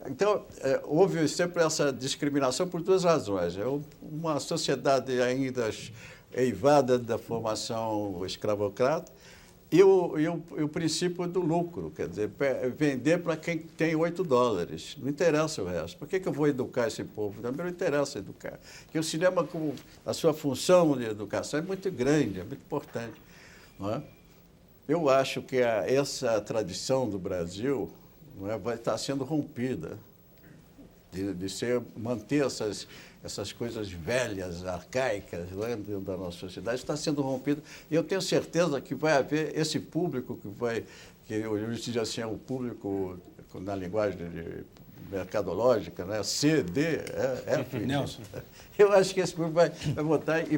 Então, houve sempre essa discriminação por 2 razões. Uma sociedade ainda eivada da formação escravocrata e o princípio do lucro, quer dizer, vender para quem tem $8. Não interessa o resto. Por que eu vou educar esse povo? Também não interessa educar. Porque o cinema, com a sua função de educação, é muito grande, é muito importante. Não é? Eu acho que essa tradição do Brasil vai estar sendo rompida, manter essas coisas velhas, arcaicas, dentro da nossa sociedade, está sendo rompido. E eu tenho certeza que vai haver esse público que eu diria assim, é um público, na linguagem mercadológica, né? C, D, F. Nelson. Eu acho que esse público vai votar e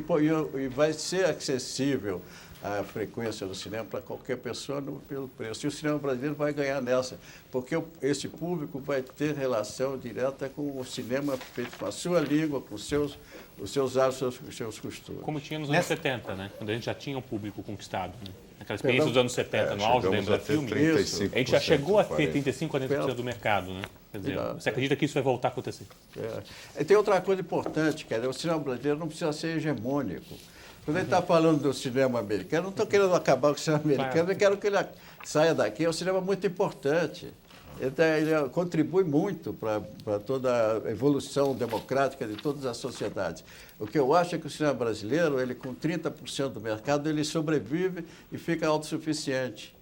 vai ser acessível a frequência do cinema para qualquer pessoa pelo preço. E o cinema brasileiro vai ganhar nessa, porque esse público vai ter relação direta com o cinema feito com a sua língua, com os seus hábitos, os seus costumes. Como tinha nos anos 70, né? Quando a gente já tinha um público conquistado. Né? Aquela experiência dos anos 70, no auge da Embrafilme, a gente já chegou a ter 35% a 40% do mercado. Né? Quer dizer, você acredita que isso vai voltar a acontecer? E tem outra coisa importante, que o cinema brasileiro não precisa ser hegemônico. Quando a gente está falando do cinema americano, não estou querendo acabar com o cinema americano, eu quero que ele saia daqui. É um cinema muito importante. Ele contribui muito para toda a evolução democrática de todas as sociedades. O que eu acho é que o cinema brasileiro, ele com 30% do mercado, ele sobrevive e fica autossuficiente.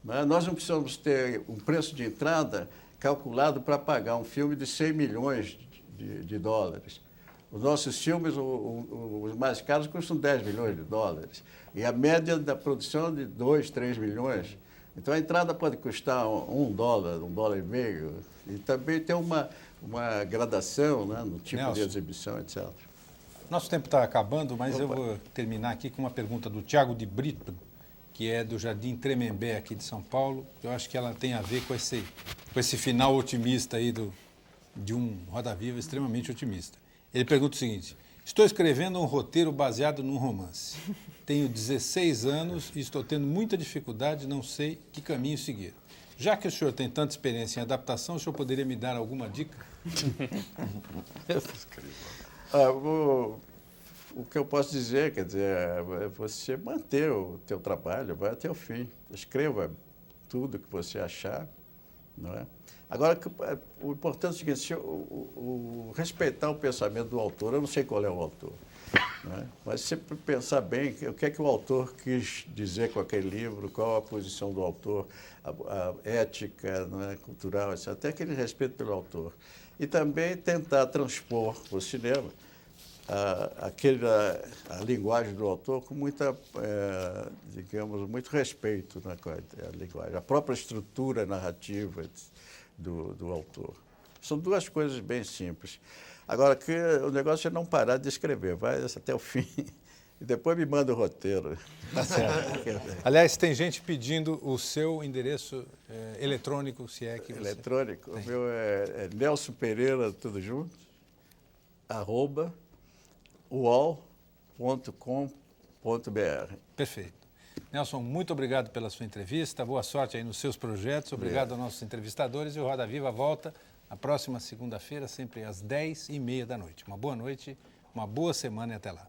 Mas nós não precisamos ter um preço de entrada calculado para pagar um filme de 100 milhões de dólares. Os nossos filmes, os mais caros, custam 10 milhões de dólares. E a média da produção é de 2, 3 milhões. Então, a entrada pode custar $1, $1,50. E também tem uma gradação, né, no tipo de Nelson. exibição, etc. Nosso tempo está acabando, mas eu vou terminar aqui com uma pergunta do Tiago de Brito, que é do Jardim Tremembé, aqui de São Paulo. Eu acho que ela tem a ver com esse final otimista aí de um Roda Viva extremamente otimista. Ele pergunta o seguinte: estou escrevendo um roteiro baseado num romance. Tenho 16 anos e estou tendo muita dificuldade, não sei que caminho seguir. Já que o senhor tem tanta experiência em adaptação, o senhor poderia me dar alguma dica? O que eu posso dizer, quer dizer, é você manter o teu trabalho, vai até o fim. Escreva tudo que você achar, não é? Agora, o importante é o seguinte, respeitar o pensamento do autor. Eu não sei qual é o autor, não é? Mas sempre pensar bem o que é que o autor quis dizer com aquele livro, qual a posição do autor, a ética, não é, cultural, etc. Até aquele respeito pelo autor. E também tentar transpor para o cinema a linguagem do autor com muita, digamos, muito respeito na linguagem, a própria estrutura narrativa do autor. São duas coisas bem simples. Agora, que o negócio é não parar de escrever, vai até o fim e depois me manda o roteiro. Tá certo. Aliás, tem gente pedindo o seu endereço eletrônico, se é que você... Eletrônico? Tem. O meu é Nelson Pereira, tudo junto, @uol.com.br. Perfeito. Nelson, muito obrigado pela sua entrevista, boa sorte aí nos seus projetos, obrigado aos nossos entrevistadores e o Roda Viva volta na próxima segunda-feira, sempre às 10h30 da noite. Uma boa noite, uma boa semana e até lá.